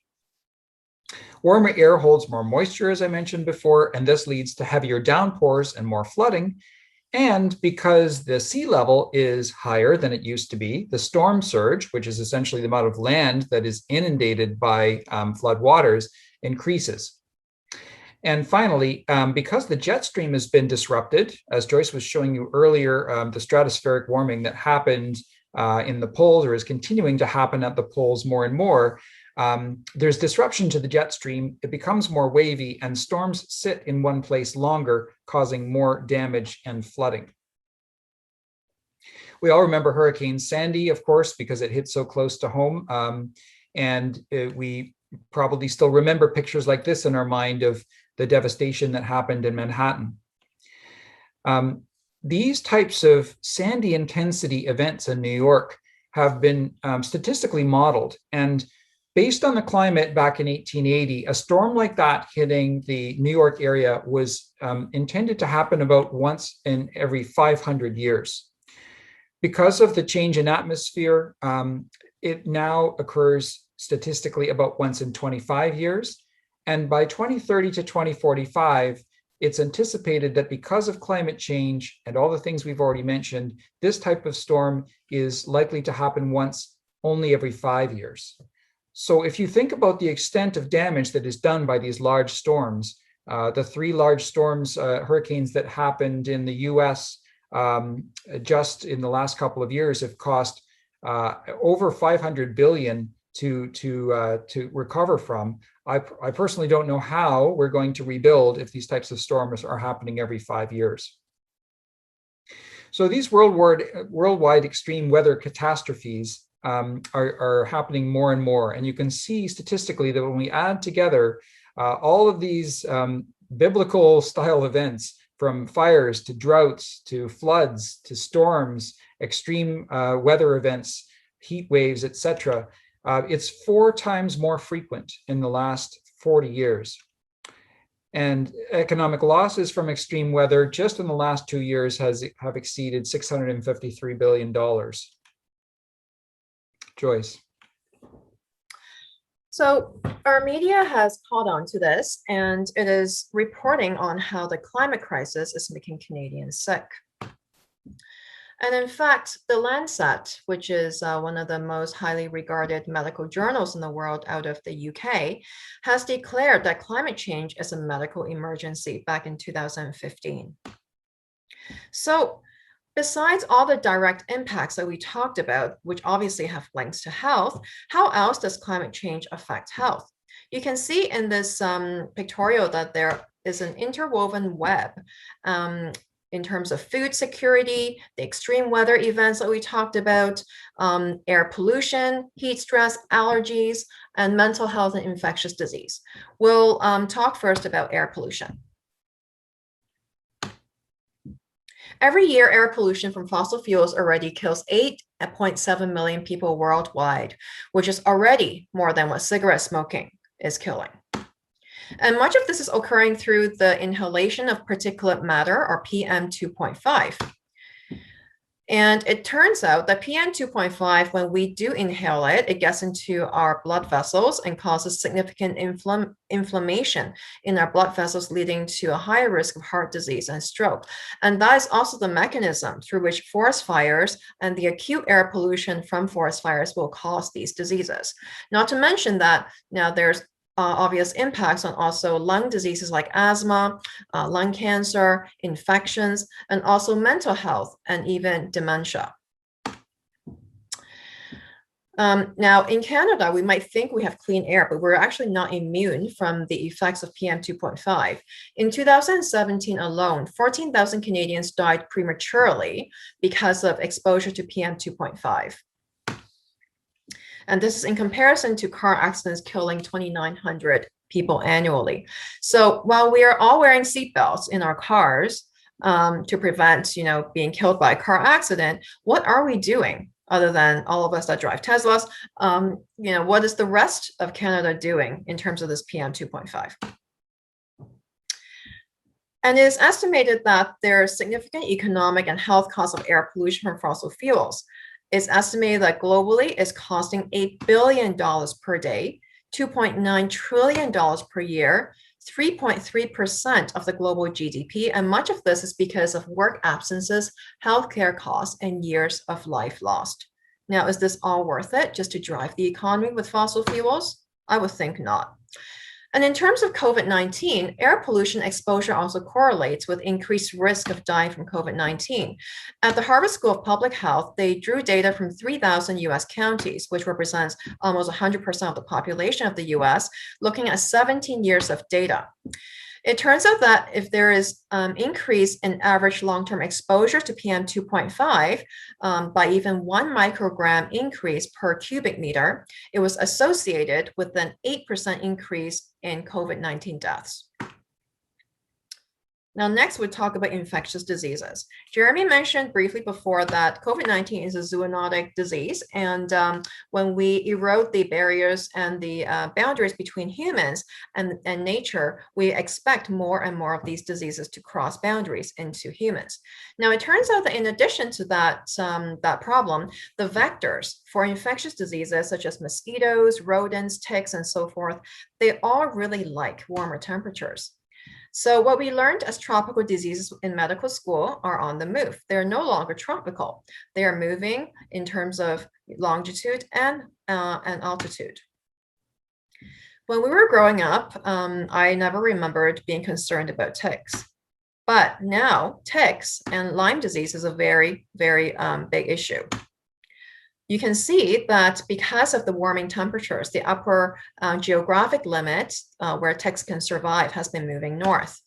Warmer air holds more moisture, as I mentioned before, and this leads to heavier downpours and more flooding. And because the sea level is higher than it used to be, the storm surge, which is essentially the amount of land that is inundated by flood waters, increases. And finally, because the jet stream has been disrupted, as Joyce was showing you earlier, the stratospheric warming that happened in the poles or is continuing to happen at the poles more and more, there's disruption to the jet stream. It becomes more wavy and storms sit in one place longer, causing more damage and flooding. We all remember Hurricane Sandy, of course, because it hit so close to home. We probably still remember pictures like this in our mind of the devastation that happened in Manhattan. These types of Sandy intensity events in New York have been statistically modeled. And based on the climate back in 1880, a storm like that hitting the New York area was intended to happen about once in every 500 years. Because of the change in atmosphere, it now occurs statistically about once in 25 years. And by 2030 to 2045, it's anticipated that because of climate change and all the things we've already mentioned, this type of storm is likely to happen once only every 5 years. So if you think about the extent of damage that is done by these large storms, the 3 large storms, hurricanes that happened in the US just in the last couple of years have cost over $500 billion to recover from. I personally don't know how we're going to rebuild if these types of storms are happening every 5 years. So these worldwide extreme weather catastrophes are happening more and more. And you can see statistically that when we add together all of these biblical style events, from fires to droughts to floods to storms, extreme weather events, heat waves, etc., it's 4 times more frequent in the last 40 years. And economic losses from extreme weather just in the last 2 years have exceeded $653 billion. Joyce.
So our media has caught on to this, and it is reporting on how the climate crisis is making Canadians sick. And in fact, The Lancet, which is one of the most highly regarded medical journals in the world out of the UK, has declared that climate change is a medical emergency back in 2015. So besides all the direct impacts that we talked about, which obviously have links to health, how else does climate change affect health? You can see in this pictorial that there is an interwoven web in terms of food security, the extreme weather events that we talked about, air pollution, heat stress, allergies, and mental health and infectious disease. We'll talk first about air pollution. Every year, air pollution from fossil fuels already kills 8.7 million people worldwide, which is already more than what cigarette smoking is killing. And much of this is occurring through the inhalation of particulate matter, or PM2.5. And it turns out that PM2.5, when we do inhale it, it gets into our blood vessels and causes significant inflammation in our blood vessels, leading to a higher risk of heart disease and stroke. And that is also the mechanism through which forest fires and the acute air pollution from forest fires will cause these diseases. Not to mention that now there's obvious impacts on also lung diseases like asthma, lung cancer, infections, and also mental health and even dementia. Now, in Canada, we might think we have clean air, but we're actually not immune from the effects of PM2.5. In 2017 alone, 14,000 Canadians died prematurely because of exposure to PM2.5. And this is in comparison to car accidents killing 2,900 people annually. So while we are all wearing seatbelts in our cars to prevent, being killed by a car accident, what are we doing other than all of us that drive Teslas? What is the rest of Canada doing in terms of this PM 2.5? And it is estimated that there are significant economic and health costs of air pollution from fossil fuels. It's estimated that globally it's costing $8 billion per day, $2.9 trillion per year, 3.3% of the global GDP, and much of this is because of work absences, healthcare costs, and years of life lost. Now, is this all worth it just to drive the economy with fossil fuels? I would think not. And in terms of COVID-19, air pollution exposure also correlates with increased risk of dying from COVID-19. At the Harvard School of Public Health, they drew data from 3,000 US counties, which represents almost 100% of the population of the US, looking at 17 years of data. It turns out that if there is increase in average long-term exposure to PM 2.5 by even 1 microgram increase per cubic meter, it was associated with an 8% increase in COVID-19 deaths. Now, next, we'll talk about infectious diseases. Jeremy mentioned briefly before that COVID-19 is a zoonotic disease. And when we erode the barriers and the boundaries between humans and nature, we expect more and more of these diseases to cross boundaries into humans. Now, it turns out that in addition to that problem, the vectors for infectious diseases, such as mosquitoes, rodents, ticks, and so forth, they all really like warmer temperatures. So what we learned as tropical diseases in medical school are on the move. They're no longer tropical. They are moving in terms of longitude and altitude. When we were growing up, I never remembered being concerned about ticks. But now ticks and Lyme disease is a very, very big issue. You can see that because of the warming temperatures, the upper geographic limit where ticks can survive has been moving north.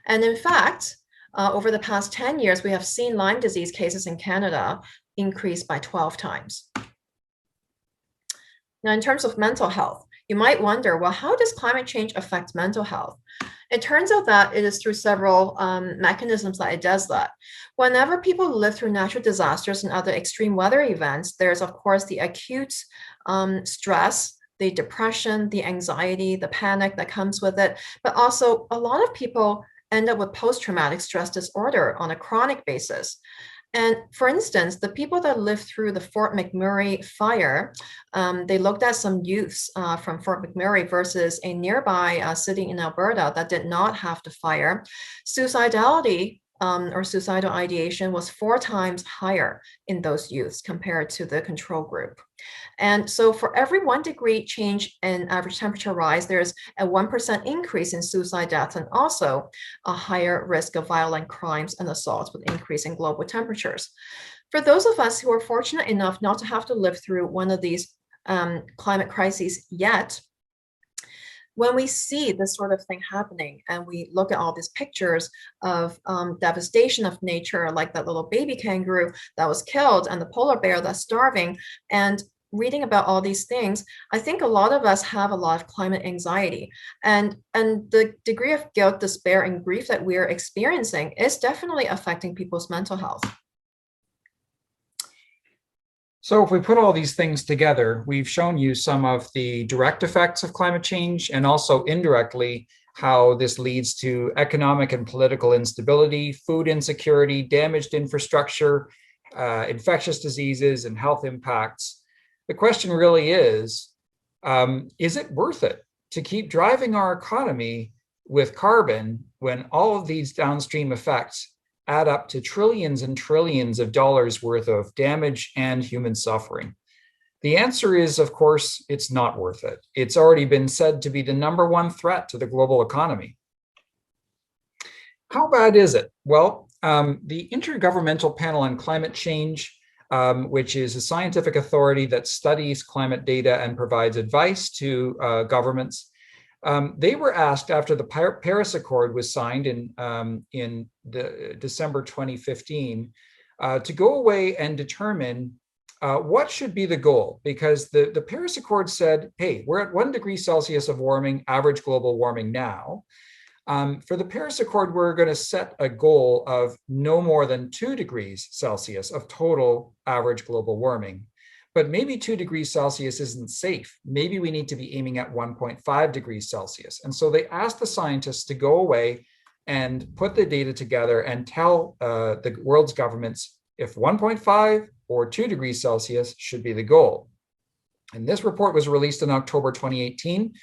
And in fact, over the past 10 years, we have seen Lyme disease cases in Canada increase by 12 times. Now, in terms of mental health, you might wonder, well, how does climate change affect mental health? It turns out that it is through several mechanisms that it does that. Whenever people live through natural disasters and other extreme weather events, there's, of course, the acute stress, the depression, the anxiety, the panic that comes with it. But also, a lot of people end up with post-traumatic stress disorder on a chronic basis. And for instance, the people that lived through the Fort McMurray fire, they looked at some youths from Fort McMurray versus a nearby city in Alberta that did not have the fire. Suicidality or suicidal ideation was 4 times higher in those youths compared to the control group. And so for every 1 degree change in average temperature rise, there's a 1% increase in suicide deaths and also a higher risk of violent crimes and assaults with increasing global temperatures. For those of us who are fortunate enough not to have to live through one of these climate crises yet, when we see this sort of thing happening and we look at all these pictures of devastation of nature, like that little baby kangaroo that was killed and the polar bear that's starving, and reading about all these things, I think a lot of us have a lot of climate anxiety. And the degree of guilt, despair, and grief that we're experiencing is definitely affecting people's mental health.
So if we put all these things together, we've shown you some of the direct effects of climate change and also indirectly how this leads to economic and political instability, food insecurity, damaged infrastructure, infectious diseases, and health impacts. The question really is it worth it to keep driving our economy with carbon when all of these downstream effects add up to trillions and trillions of dollars worth of damage and human suffering? The answer is, of course, it's not worth it. It's already been said to be the #1 threat to the global economy. How bad is it? Well, the Intergovernmental Panel on Climate Change, which is a scientific authority that studies climate data and provides advice to governments, they were asked after the Paris Accord was signed in December 2015 to go away and determine what should be the goal? Because the Paris Accord said, hey, we're at 1 degree Celsius of warming, average global warming now. For the Paris Accord, we're going to set a goal of no more than 2 degrees Celsius of total average global warming. But maybe 2 degrees Celsius isn't safe. Maybe we need to be aiming at 1.5 degrees Celsius. And so they asked the scientists to go away and put the data together and tell the world's governments if 1.5 or 2 degrees Celsius should be the goal. And this report was released in October 2018,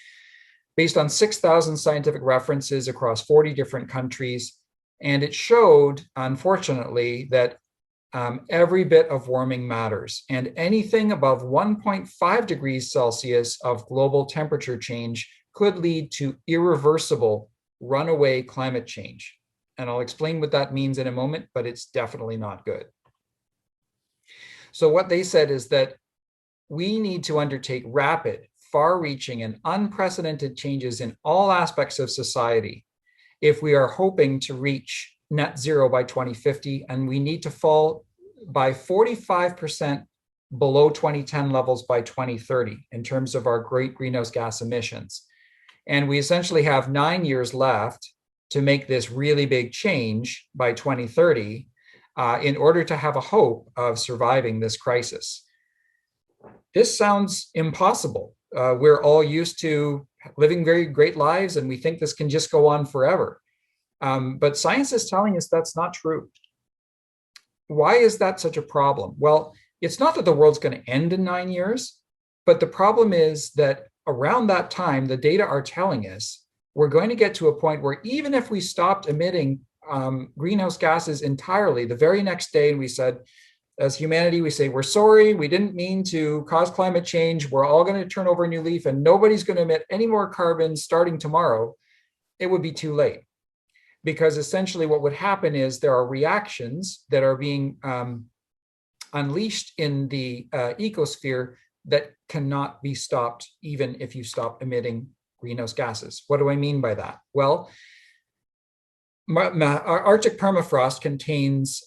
based on 6,000 scientific references across 40 different countries. And it showed, unfortunately, that every bit of warming matters. And anything above 1.5 degrees Celsius of global temperature change could lead to irreversible runaway climate change. And I'll explain what that means in a moment, but it's definitely not good. So what they said is that we need to undertake rapid, far-reaching, and unprecedented changes in all aspects of society if we are hoping to reach net zero by 2050, and we need to fall by 45% below 2010 levels by 2030 in terms of our great greenhouse gas emissions. And we essentially have 9 years left to make this really big change by 2030 in order to have a hope of surviving this crisis. This sounds impossible. We're all used to living very great lives, and we think this can just go on forever. But science is telling us that's not true. Why is that such a problem? Well, it's not that the world's going to end in 9 years, but the problem is that around that time, the data are telling us we're going to get to a point where even if we stopped emitting greenhouse gases entirely the very next day, and we said, as humanity, we say, we're sorry, we didn't mean to cause climate change, we're all going to turn over a new leaf and nobody's going to emit any more carbon starting tomorrow, it would be too late. Because essentially what would happen is there are reactions that are being unleashed in the ecosphere that cannot be stopped even if you stop emitting greenhouse gases. What do I mean by that? Well, our Arctic permafrost contains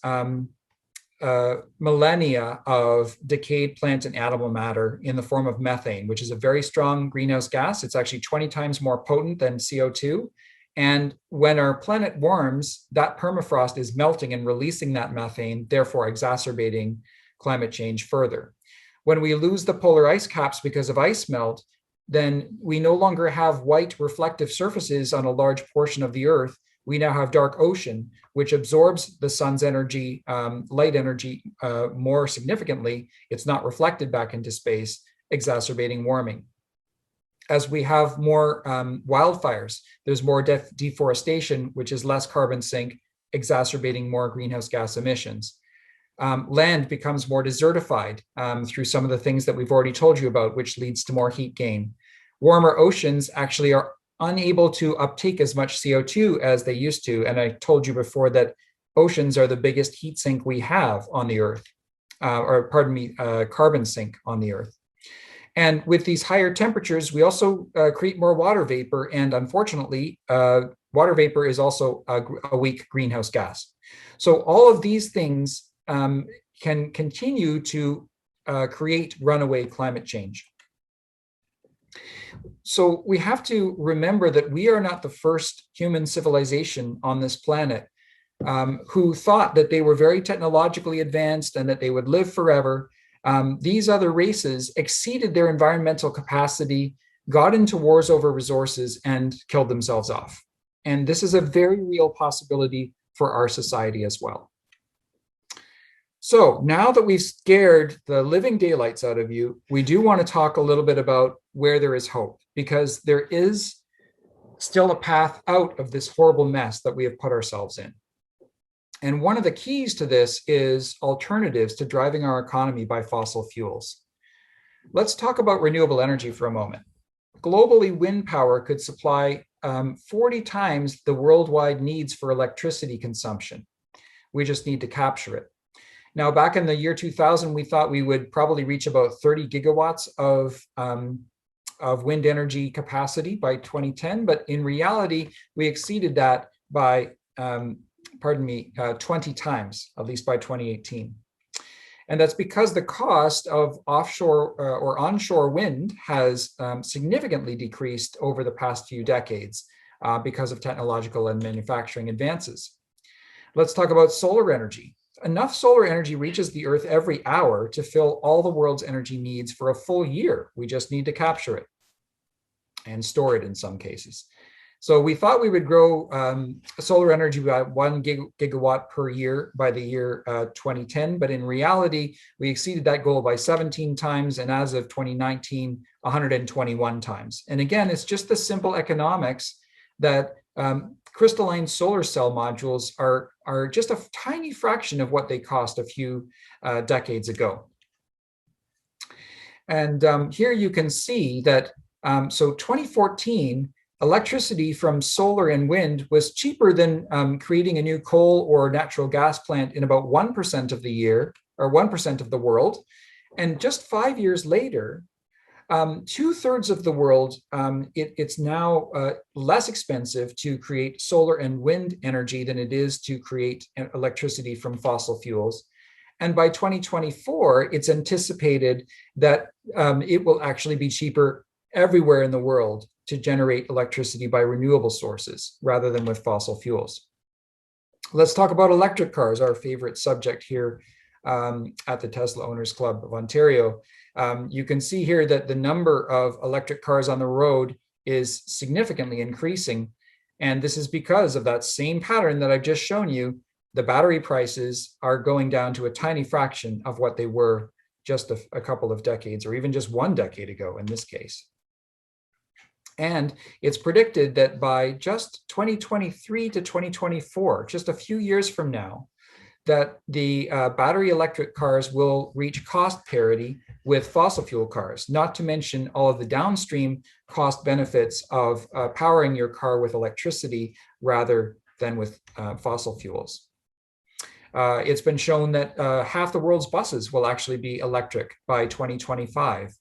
millennia of decayed plant and animal matter in the form of methane, which is a very strong greenhouse gas. It's actually 20 times more potent than CO2. And when our planet warms, that permafrost is melting and releasing that methane, therefore exacerbating climate change further. When we lose the polar ice caps because of ice melt, then we no longer have white reflective surfaces on a large portion of the Earth. We now have dark ocean, which absorbs the sun's energy, light energy more significantly. It's not reflected back into space, exacerbating warming. As we have more wildfires, there's more deforestation, which is less carbon sink, exacerbating more greenhouse gas emissions. Land becomes more desertified through some of the things that we've already told you about, which leads to more heat gain. Warmer oceans actually are unable to uptake as much CO2 as they used to. And I told you before that oceans are the biggest heat sink we have on the Earth, carbon sink on the Earth. And with these higher temperatures, we also create more water vapor. And unfortunately, water vapor is also a weak greenhouse gas. So all of these things can continue to create runaway climate change. So we have to remember that we are not the first human civilization on this planet who thought that they were very technologically advanced and that they would live forever. These other races exceeded their environmental capacity, got into wars over resources, and killed themselves off. And this is a very real possibility for our society as well. So now that we've scared the living daylights out of you, we do want to talk a little bit about where there is hope, because there is still a path out of this horrible mess that we have put ourselves in. And one of the keys to this is alternatives to driving our economy by fossil fuels. Let's talk about renewable energy for a moment. Globally, wind power could supply 40 times the worldwide needs for electricity consumption. We just need to capture it. Now, back in the year 2000, we thought we would probably reach about 30 gigawatts of wind energy capacity by 2010, but in reality, we exceeded that by 20 times, at least by 2018. And that's because the cost of offshore or onshore wind has significantly decreased over the past few decades because of technological and manufacturing advances. Let's talk about solar energy. Enough solar energy reaches the Earth every hour to fill all the world's energy needs for a full year. We just need to capture it and store it in some cases. So we thought we would grow solar energy by 1 gigawatt per year by the year 2010, but in reality, we exceeded that goal by 17 times, and as of 2019, 121 times. And again, it's just the simple economics that crystalline solar cell modules are just a tiny fraction of what they cost a few decades ago. And here you can see that, so 2014, electricity from solar and wind was cheaper than creating a new coal or natural gas plant in about 1% of the year, or 1% of the world. And just 5 years later, 2/3 of the world, it's now less expensive to create solar and wind energy than it is to create electricity from fossil fuels. And by 2024, it's anticipated that it will actually be cheaper everywhere in the world to generate electricity by renewable sources rather than with fossil fuels. Let's talk about electric cars, our favorite subject here at the Tesla Owners Club of Ontario. You can see here that the number of electric cars on the road is significantly increasing. And this is because of that same pattern that I've just shown you. The battery prices are going down to a tiny fraction of what they were just a couple of decades, or even just 1 decade ago in this case. And it's predicted that by just 2023 to 2024, just a few years from now, that the battery electric cars will reach cost parity with fossil fuel cars, not to mention all of the downstream cost benefits of powering your car with electricity rather than with fossil fuels. It's been shown that half the world's buses will actually be electric by 2025.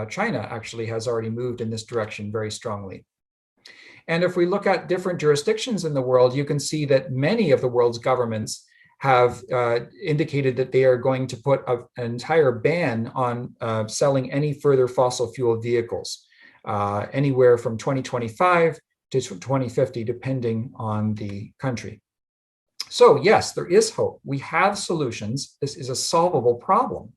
China actually has already moved in this direction very strongly. And if we look at different jurisdictions in the world, you can see that many of the world's governments have indicated that they are going to put an entire ban on selling any further fossil fuel vehicles, anywhere from 2025 to 2050, depending on the country. So yes, there is hope. We have solutions. This is a solvable problem.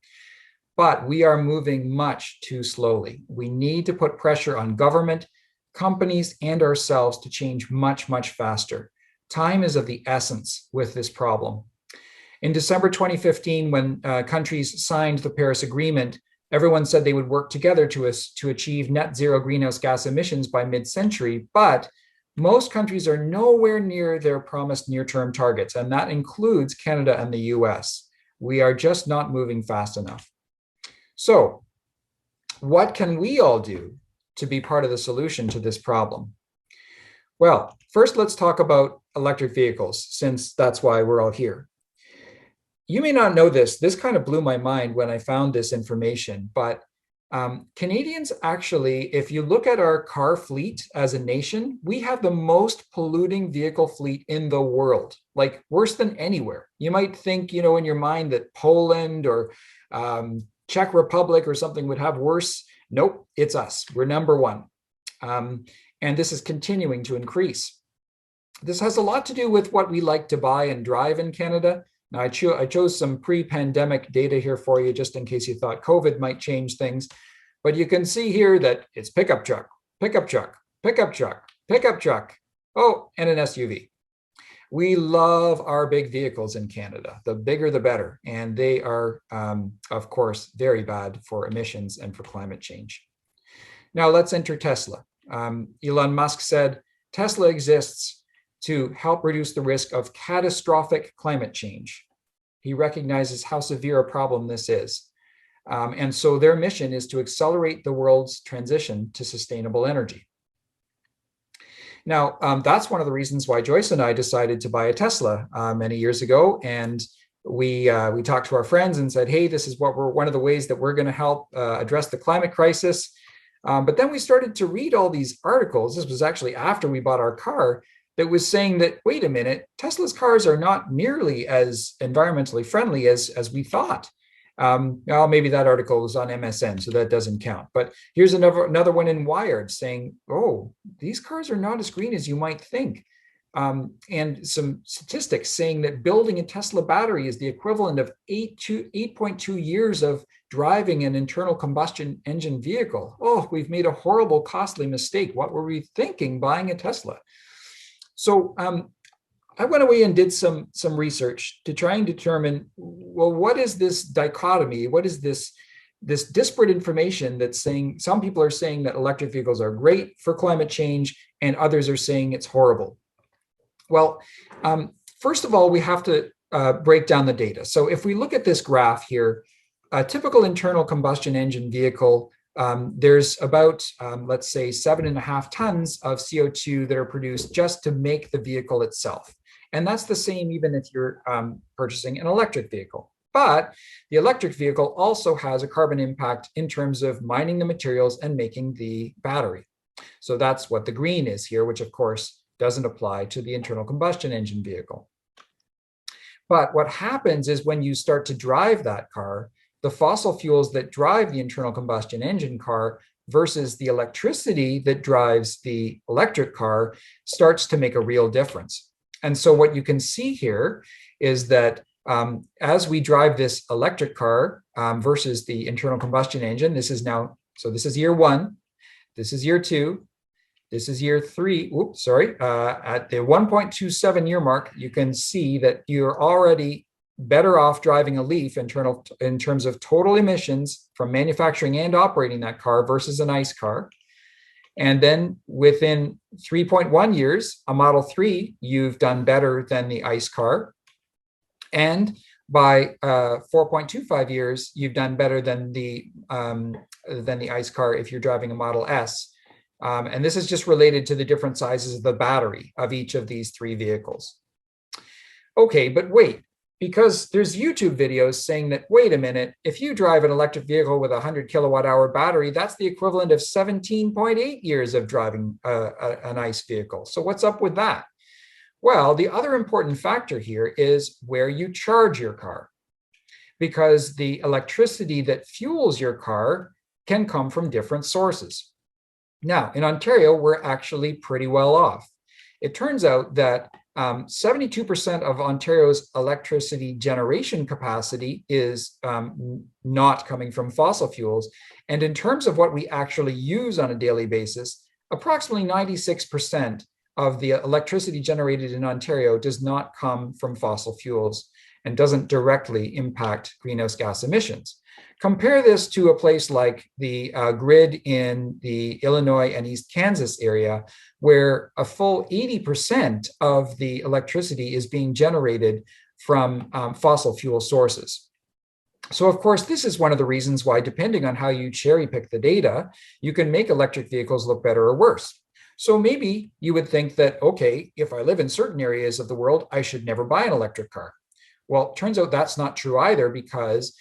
But we are moving much too slowly. We need to put pressure on government, companies, and ourselves to change much, much faster. Time is of the essence with this problem. In December 2015, when countries signed the Paris Agreement, everyone said they would work together to achieve net zero greenhouse gas emissions by mid-century, but most countries are nowhere near their promised near-term targets, and that includes Canada and the US. We are just not moving fast enough. So what can we all do to be part of the solution to this problem? Well, first, let's talk about electric vehicles, since that's why we're all here. You may not know this. This kind of blew my mind when I found this information, but Canadians actually, if you look at our car fleet as a nation, we have the most polluting vehicle fleet in the world, like worse than anywhere. You might think, you know, in your mind that Poland or Czech Republic or something would have worse. Nope, it's us. We're number one. And this is continuing to increase. This has a lot to do with what we like to buy and drive in Canada. Now, I chose some pre-pandemic data here for you, just in case you thought COVID might change things. But you can see here that it's pickup truck, pickup truck, pickup truck, pickup truck. Oh, and an SUV. We love our big vehicles in Canada. The bigger, the better. And they are, of course, very bad for emissions and for climate change. Now let's enter Tesla. Elon Musk said, Tesla exists to help reduce the risk of catastrophic climate change. He recognizes how severe a problem this is. And so their mission is to accelerate the world's transition to sustainable energy. Now, that's one of the reasons why Joyce and I decided to buy a Tesla many years ago. And we talked to our friends and said, hey, this is one of the ways that we're going to help address the climate crisis. But then we started to read all these articles. This was actually after we bought our car, that was saying that, wait a minute, Tesla's cars are not nearly as environmentally friendly as we thought. Well, maybe that article was on MSN, so that doesn't count. But here's another one in Wired saying, oh, these cars are not as green as you might think. And some statistics saying that building a Tesla battery is the equivalent of 8.2 years of driving an internal combustion engine vehicle. Oh, we've made a horrible, costly mistake. What were we thinking buying a Tesla? So I went away and did some research to try and determine, well, what is this dichotomy? What is this disparate information that's saying, some people are saying that electric vehicles are great for climate change and others are saying it's horrible? Well, first of all, we have to break down the data. So if we look at this graph here, a typical internal combustion engine vehicle, there's about, let's say, 7.5 tons of CO2 that are produced just to make the vehicle itself. And that's the same even if you're purchasing an electric vehicle. But the electric vehicle also has a carbon impact in terms of mining the materials and making the battery. So that's what the green is here, which of course doesn't apply to the internal combustion engine vehicle. But what happens is when you start to drive that car, the fossil fuels that drive the internal combustion engine car versus the electricity that drives the electric car starts to make a real difference. And so what you can see here is that as we drive this electric car versus the internal combustion engine, this is now, so this is year 1, this is year 2, this is year 3. Oops, sorry. At the 1.27 year mark, you can see that you're already better off driving a Leaf in terms of total emissions from manufacturing and operating that car versus an ICE car. And then within 3.1 years, a Model 3, you've done better than the ICE car. And by 4.25 years, you've done better than the ICE car if you're driving a Model S. And this is just related to the different sizes of the battery of each of these 3 vehicles. Okay, but wait, because there's YouTube videos saying that, wait a minute, if you drive an electric vehicle with a 100 kilowatt hour battery, that's the equivalent of 17.8 years of driving an ICE vehicle. So what's up with that? Well, the other important factor here is where you charge your car, because the electricity that fuels your car can come from different sources. Now, in Ontario, we're actually pretty well off. It turns out that 72% of Ontario's electricity generation capacity is not coming from fossil fuels. And in terms of what we actually use on a daily basis, approximately 96% of the electricity generated in Ontario does not come from fossil fuels and doesn't directly impact greenhouse gas emissions. Compare this to a place like the grid in the Illinois and East Kansas area, where a full 80% of the electricity is being generated from fossil fuel sources. So of course, this is one of the reasons why, depending on how you cherry pick the data, you can make electric vehicles look better or worse. So maybe you would think that, okay, if I live in certain areas of the world, I should never buy an electric car. Well, it turns out that's not true either, because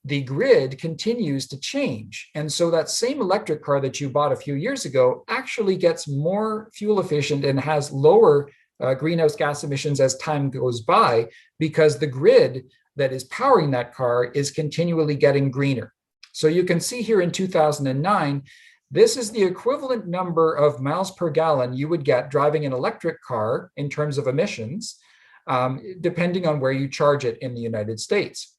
the grid continues to change. And so that same electric car that you bought a few years ago actually gets more fuel efficient and has lower greenhouse gas emissions as time goes by, because the grid that is powering that car is continually getting greener. So you can see here in 2009, this is the equivalent number of miles per gallon you would get driving an electric car in terms of emissions, depending on where you charge it in the United States.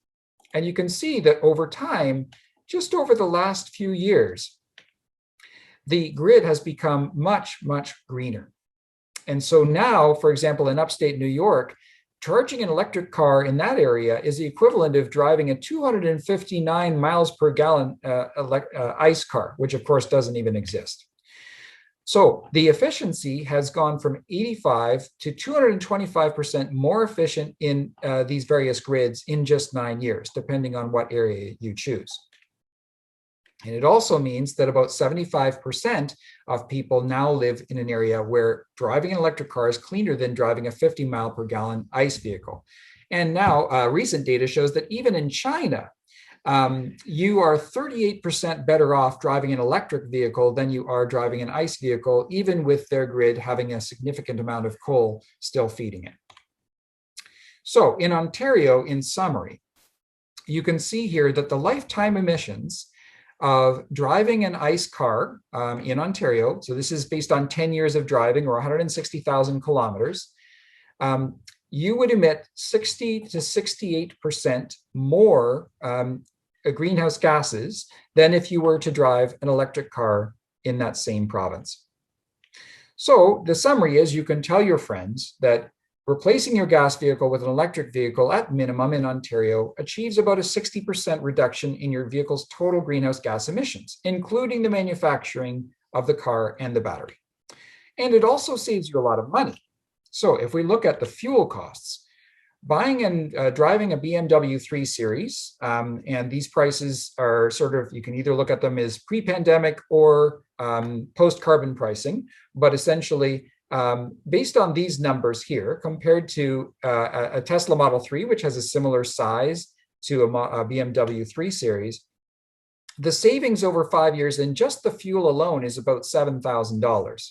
And you can see that over time, just over the last few years, the grid has become much, much greener. And so now, for example, in upstate New York, charging an electric car in that area is the equivalent of driving a 259 miles per gallon ICE car, which of course doesn't even exist. So the efficiency has gone from 85 to 225% more efficient in these various grids in just 9 years, depending on what area you choose. And it also means that about 75% of people now live in an area where driving an electric car is cleaner than driving a 50 mile per gallon ICE vehicle. And now recent data shows that even in China, you are 38% better off driving an electric vehicle than you are driving an ICE vehicle, even with their grid having a significant amount of coal still feeding it. So in Ontario, in summary, you can see here that the lifetime emissions of driving an ICE car in Ontario, so this is based on 10 years of driving or 160,000 kilometers, you would emit 60 to 68% more greenhouse gases than if you were to drive an electric car in that same province. So the summary is you can tell your friends that replacing your gas vehicle with an electric vehicle at minimum in Ontario achieves about a 60% reduction in your vehicle's total greenhouse gas emissions, including the manufacturing of the car and the battery. And it also saves you a lot of money. So if we look at the fuel costs, buying and driving a BMW 3 Series, and these prices are sort of, you can either look at them as pre-pandemic or post-carbon pricing, but essentially based on these numbers here, compared to a Tesla Model 3, which has a similar size to a BMW 3 Series, the savings over 5 years in just the fuel alone is about $7,000.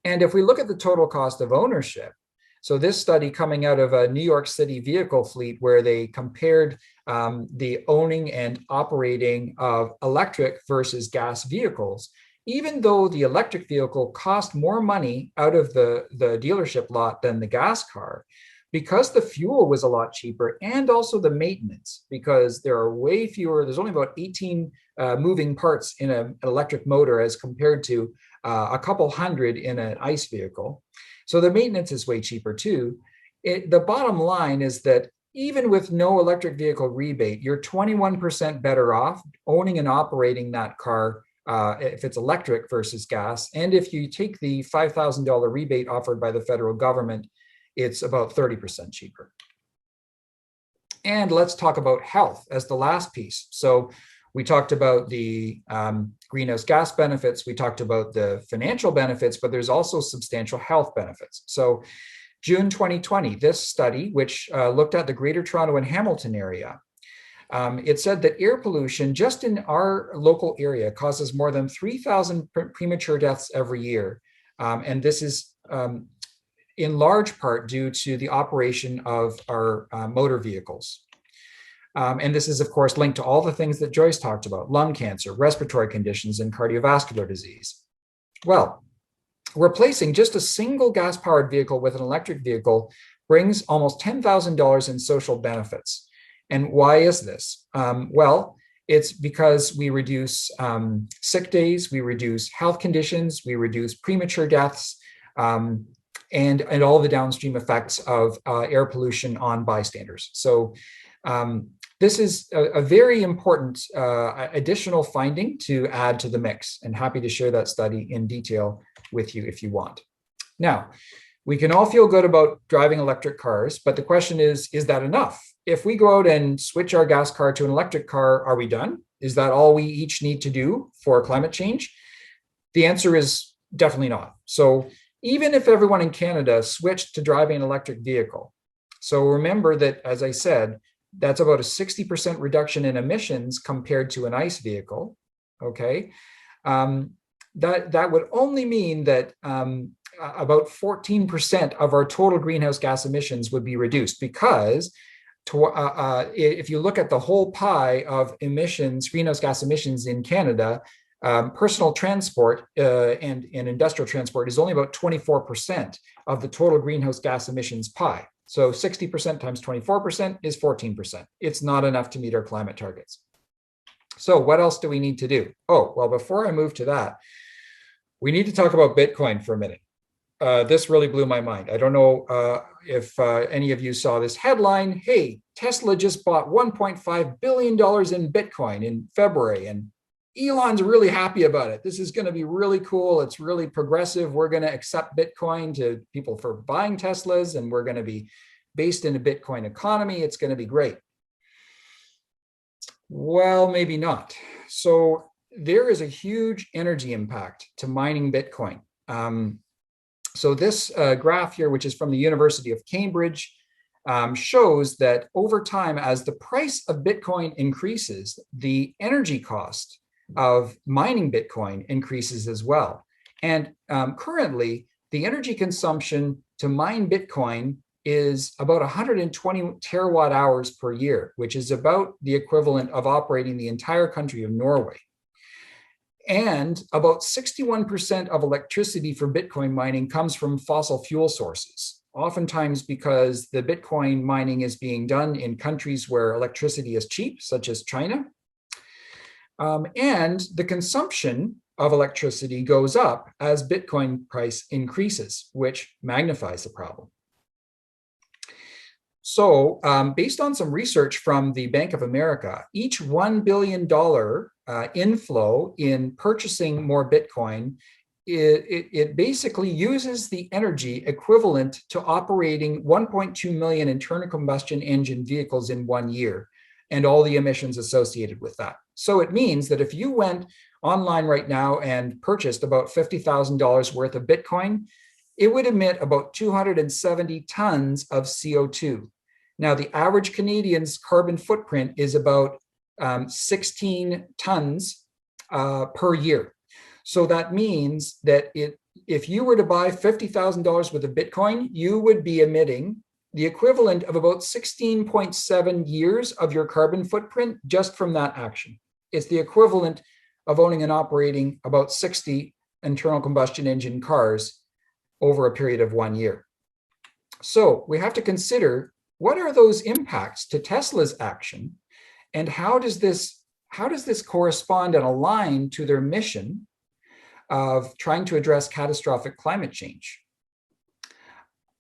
And if we look at the total cost of ownership, so this study coming out of a New York City vehicle fleet where they compared the owning and operating of electric versus gas vehicles, even though the electric vehicle cost more money out of the dealership lot than the gas car, because the fuel was a lot cheaper and also the maintenance, because there are way fewer, there's only about 18 moving parts in an electric motor as compared to a couple hundred in an ICE vehicle. So the maintenance is way cheaper too. The bottom line is that even with no electric vehicle rebate, you're 21% better off owning and operating that car if it's electric versus gas. And if you take the $5,000 rebate offered by the federal government, it's about 30% cheaper. And let's talk about health as the last piece. So we talked about the greenhouse gas benefits, we talked about the financial benefits, but there's also substantial health benefits. So June 2020, this study, which looked at the Greater Toronto and Hamilton area, it said that air pollution just in our local area causes more than 3,000 premature deaths every year. And this is in large part due to the operation of our motor vehicles. And this is, of course, linked to all the things that Joyce talked about: lung cancer, respiratory conditions, and cardiovascular disease. Well, replacing just a single gas-powered vehicle with an electric vehicle brings almost $10,000 in social benefits. And why is this? Well, it's because we reduce sick days, we reduce health conditions, we reduce premature deaths, and all the downstream effects of air pollution on bystanders. So this is a very important additional finding to add to the mix, and happy to share that study in detail with you if you want. Now, we can all feel good about driving electric cars, but the question is that enough? If we go out and switch our gas car to an electric car, are we done? Is that all we each need to do for climate change? The answer is definitely not. So even if everyone in Canada switched to driving an electric vehicle, so remember that, as I said, that's about a 60% reduction in emissions compared to an ICE vehicle, okay? That would only mean that about 14% of our total greenhouse gas emissions would be reduced, because if you look at the whole pie of emissions, greenhouse gas emissions in Canada, personal transport and industrial transport is only about 24% of the total greenhouse gas emissions pie. So 60% times 24% is 14%. It's not enough to meet our climate targets. So what else do we need to do? Oh, well, before I move to that, we need to talk about Bitcoin for a minute. This really blew my mind. I don't know if any of you saw this headline. Hey, Tesla just bought $1.5 billion in Bitcoin in February, and Elon's really happy about it. This is going to be really cool. It's really progressive. We're going to accept Bitcoin to people for buying Teslas, and we're going to be based in a Bitcoin economy. It's going to be great. Well, maybe not. So there is a huge energy impact to mining Bitcoin. So this graph here, which is from the University of Cambridge, shows that over time, as the price of Bitcoin increases, the energy cost of mining Bitcoin increases as well. And currently, the energy consumption to mine Bitcoin is about 120 terawatt hours per year, which is about the equivalent of operating the entire country of Norway. And about 61% of electricity for Bitcoin mining comes from fossil fuel sources, oftentimes because the Bitcoin mining is being done in countries where electricity is cheap, such as China. And the consumption of electricity goes up as Bitcoin price increases, which magnifies the problem. So based on some research from the Bank of America, each $1 billion inflow in purchasing more Bitcoin, it basically uses the energy equivalent to operating 1.2 million internal combustion engine vehicles in 1 year, and all the emissions associated with that. So it means that if you went online right now and purchased about $50,000 worth of Bitcoin, it would emit about 270 tons of CO2. Now, the average Canadian's carbon footprint is about 16 tons per year. So that means that if you were to buy $50,000 worth of Bitcoin, you would be emitting the equivalent of about 16.7 years of your carbon footprint just from that action. It's the equivalent of owning and operating about 60 internal combustion engine cars over a period of 1 year. So we have to consider, what are those impacts to Tesla's action, and how does this correspond and align to their mission of trying to address catastrophic climate change?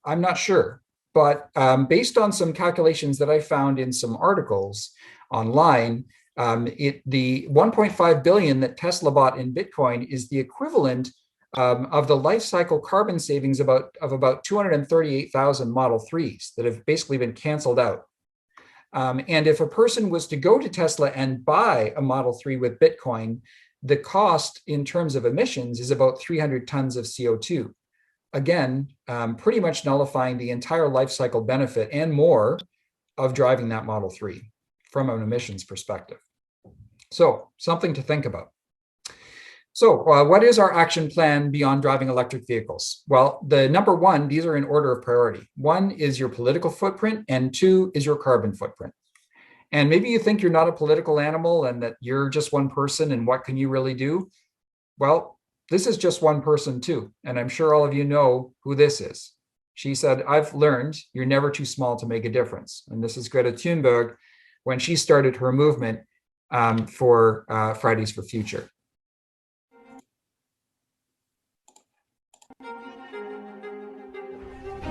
I'm not sure, but based on some calculations that I found in some articles online, the 1.5 billion that Tesla bought in Bitcoin is the equivalent of the life cycle carbon savings of about 238,000 Model 3s that have basically been canceled out. And if a person was to go to Tesla and buy a Model 3 with Bitcoin, the cost in terms of emissions is about 300 tons of CO2. Again, pretty much nullifying the entire life cycle benefit and more of driving that Model 3 from an emissions perspective. So something to think about. So what is our action plan beyond driving electric vehicles? Well, the number one, these are in order of priority. One is your political footprint, and two is your carbon footprint. And maybe you think you're not a political animal and that you're just one person, and what can you really do? Well, this is just one person too. And I'm sure all of you know who this is. She said, "I've learned you're never too small to make a difference." And this is Greta Thunberg when she started her movement for Fridays for Future.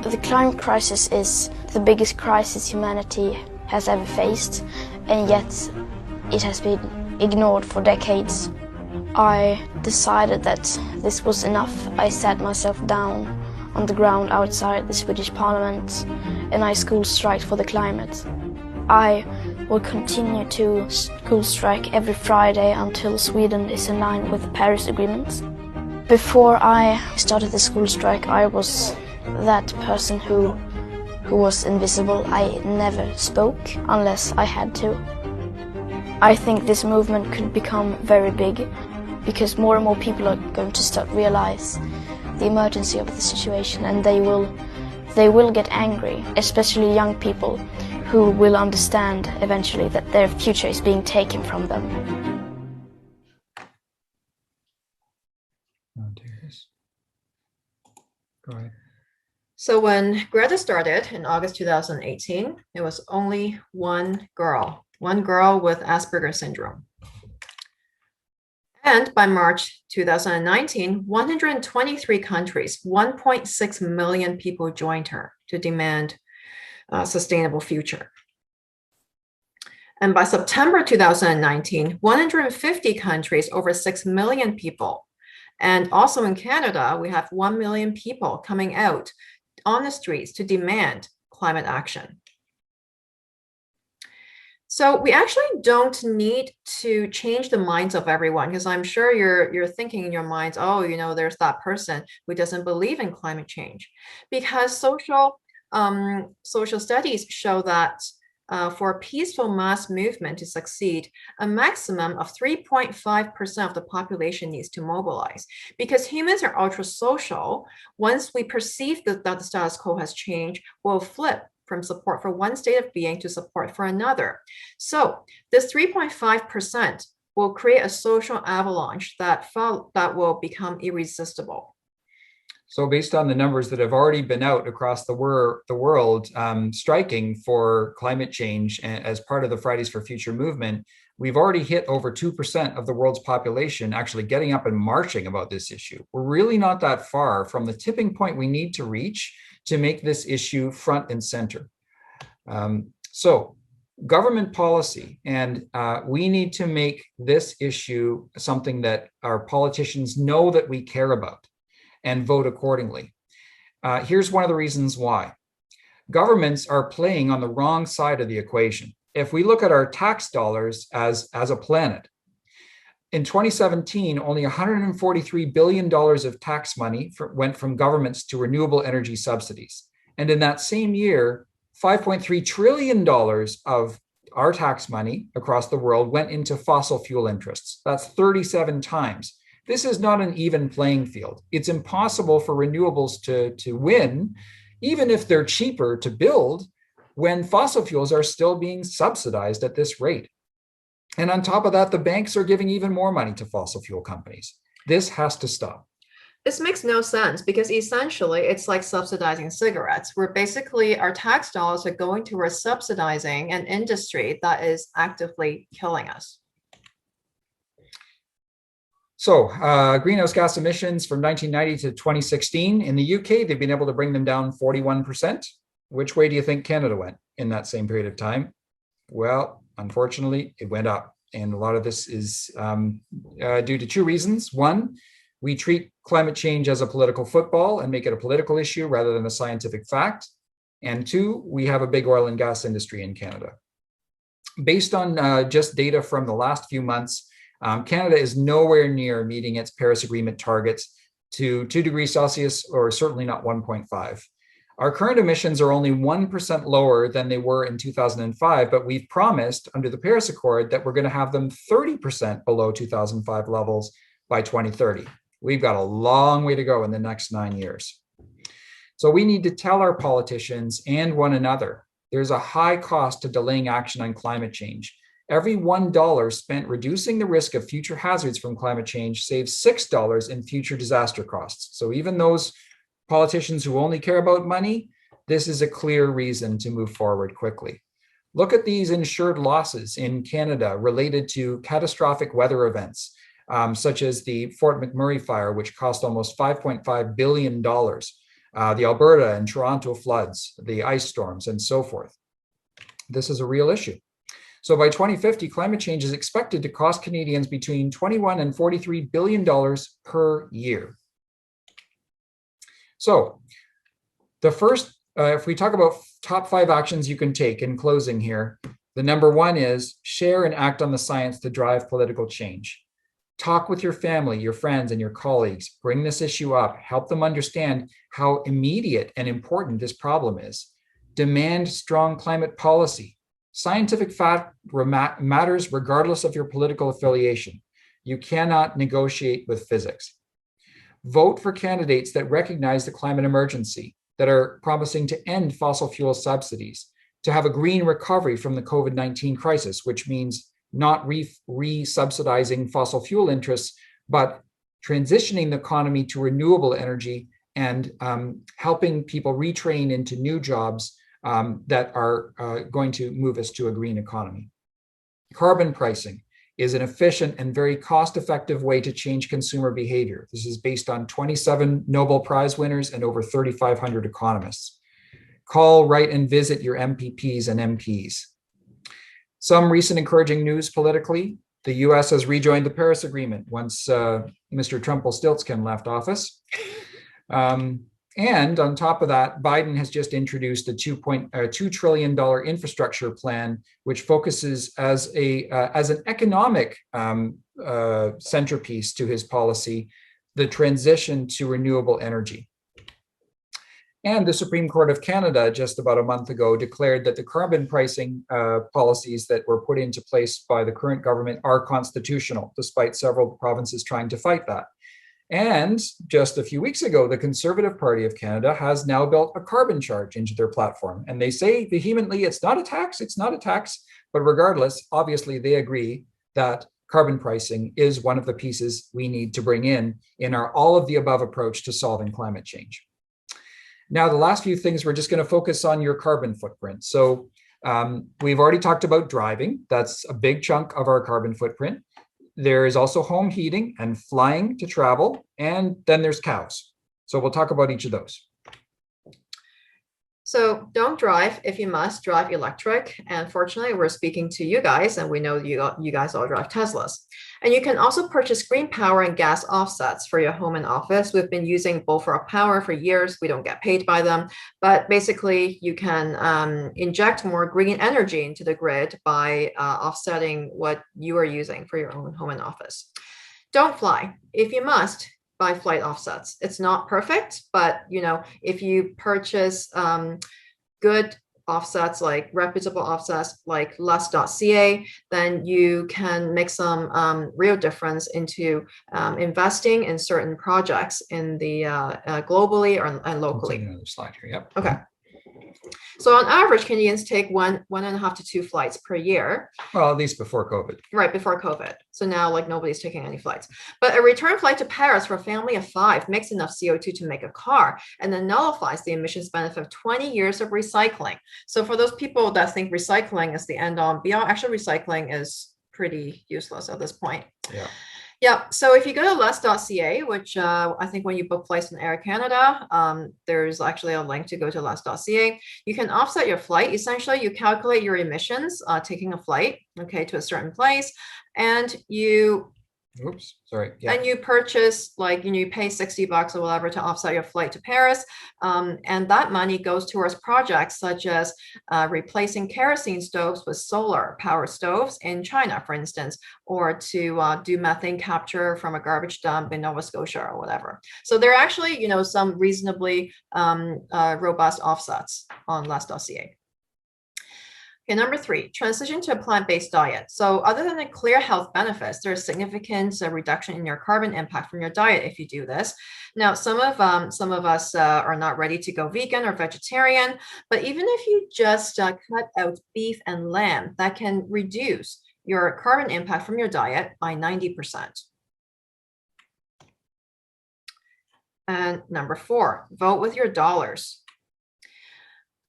The climate crisis is the biggest crisis humanity has ever faced, and yet it has been ignored for decades. I decided that this was enough. I sat myself down on the ground outside the Swedish Parliament and I school striked for the climate. I will continue to school strike every Friday until Sweden is in line with the Paris Agreement. Before I started the school strike, I was that person who was invisible. I never spoke unless I had to. I think this movement could become very big because more and more people are going to start realize the emergency of the situation, and they will get angry, especially young people who will understand eventually that their future is being taken from them.
Go ahead.
So when Greta started in August 2018, it was only one girl with Asperger's syndrome. And by March 2019, 123 countries, 1.6 million people joined her to demand a sustainable future. And by September 2019, 150 countries, over 6 million people. And also in Canada, we have 1 million people coming out on the streets to demand climate action. So we actually don't need to change the minds of everyone, because I'm sure you're thinking in your minds, oh, you know, there's that person who doesn't believe in climate change. Because social studies show that for a peaceful mass movement to succeed, a maximum of 3.5% of the population needs to mobilize. Because humans are ultra social, once we perceive that the status quo has changed, we'll flip from support for one state of being to support for another. So this 3.5% will create a social avalanche that will become irresistible.
So based on the numbers that have already been out across the world, striking for climate change as part of the Fridays for Future movement, we've already hit over 2% of the world's population actually getting up and marching about this issue. We're really not that far from the tipping point we need to reach to make this issue front and center. So government policy, and we need to make this issue something that our politicians know that we care about and vote accordingly. Here's one of the reasons why. Governments are playing on the wrong side of the equation. If we look at our tax dollars as a planet, in 2017, only $143 billion of tax money went from governments to renewable energy subsidies. And in that same year, $5.3 trillion of our tax money across the world went into fossil fuel interests. That's 37 times. This is not an even playing field. It's impossible for renewables to win, even if they're cheaper to build, when fossil fuels are still being subsidized at this rate. And on top of that, the banks are giving even more money to fossil fuel companies. This has to stop.
This makes no sense because essentially it's like subsidizing cigarettes, where basically our tax dollars are going towards subsidizing an industry that is actively killing us.
So greenhouse gas emissions from 1990 to 2016 in the UK, they've been able to bring them down 41%. Which way do you think Canada went in that same period of time? Well, unfortunately, it went up. And a lot of this is due to two reasons. One, we treat climate change as a political football and make it a political issue rather than a scientific fact. And two, we have a big oil and gas industry in Canada. Based on just data from the last few months, Canada is nowhere near meeting its Paris Agreement targets to 2 degrees Celsius, or certainly not 1.5. Our current emissions are only 1% lower than they were in 2005, but we've promised under the Paris Accord that we're going to have them 30% below 2005 levels by 2030. We've got a long way to go in the next 9 years. So we need to tell our politicians and one another, there's a high cost to delaying action on climate change. Every $1 spent reducing the risk of future hazards from climate change saves $6 in future disaster costs. So even those politicians who only care about money, this is a clear reason to move forward quickly. Look at these insured losses in Canada related to catastrophic weather events, such as the Fort McMurray fire, which cost almost $5.5 billion, the Alberta and Toronto floods, the ice storms, and so forth. This is a real issue. So by 2050, climate change is expected to cost Canadians between $21 and $43 billion per year. So the first, if we talk about top 5 actions you can take in closing here, the number 1 is share and act on the science to drive political change. Talk with your family, your friends, and your colleagues. Bring this issue up. Help them understand how immediate and important this problem is. Demand strong climate policy. Scientific fact matters regardless of your political affiliation. You cannot negotiate with physics. Vote for candidates that recognize the climate emergency, that are promising to end fossil fuel subsidies, to have a green recovery from the COVID-19 crisis, which means not re-subsidizing fossil fuel interests, but transitioning the economy to renewable energy and helping people retrain into new jobs that are going to move us to a green economy. Carbon pricing is an efficient and very cost-effective way to change consumer behavior. This is based on 27 Nobel Prize winners and over 3,500 economists. Call, write, and visit your MPPs and MPs. Some recent encouraging news politically: the US has rejoined the Paris Agreement once Mr. Trumpelstiltskin left office. And on top of that, Biden has just introduced a $2 trillion infrastructure plan, which focuses as an economic centerpiece to his policy, the transition to renewable energy. And the Supreme Court of Canada just about a month ago declared that the carbon pricing policies that were put into place by the current government are constitutional, despite several provinces trying to fight that. And just a few weeks ago, the Conservative Party of Canada has now built a carbon charge into their platform. And they say vehemently, it's not a tax, it's not a tax. But regardless, obviously they agree that carbon pricing is one of the pieces we need to bring in our all of the above approach to solving climate change. Now, the last few things, we're just going to focus on your carbon footprint. So we've already talked about driving. That's a big chunk of our carbon footprint. There is also home heating and flying to travel. And then there's cows. So we'll talk about each of those.
So don't drive if you must, drive electric. And fortunately, we're speaking to you guys, and we know you guys all drive Teslas. And you can also purchase green power and gas offsets for your home and office. We've been using Bullfrog Power for years. We don't get paid by them, but basically you can inject more green energy into the grid by offsetting what you are using for your own home and office. Don't fly if you must. Buy flight offsets. It's not perfect, but if you purchase good offsets, like reputable offsets like less.ca, then you can make some real difference into investing in certain projects in the globally and locally.
Another slide here. Yep.
Okay. So on average, Canadians take 1.5 to 2 flights per year.
Well, at least before COVID.
Right, before COVID. So now nobody's taking any flights. But a return flight to Paris for a family of 5 makes enough CO2 to make a car, and then nullifies the emissions benefit of 20 years of recycling. So for those people that think recycling is the end all and be all, actually recycling is pretty useless at this point.
Yeah.
Yeah, so if you go to less.ca, which I think when you book flights in Air Canada, there's actually a link to go to less.ca. You can offset your flight. Essentially, you calculate your emissions taking a flight, okay, to a certain place, and you and you purchase, you pay $60 or whatever to offset your flight to Paris. And that money goes towards projects such as replacing kerosene stoves with solar power stoves in China, for instance, or to do methane capture from a garbage dump in Nova Scotia or whatever. So there are actually, some reasonably robust offsets on less.ca. Okay, number 3, transition to a plant-based diet. So other than the clear health benefits, there's significant reduction in your carbon impact from your diet if you do this. Now, some of us are not ready to go vegan or vegetarian, but even if you just cut out beef and lamb, that can reduce your carbon impact from your diet by 90%. And number 4, vote with your dollars.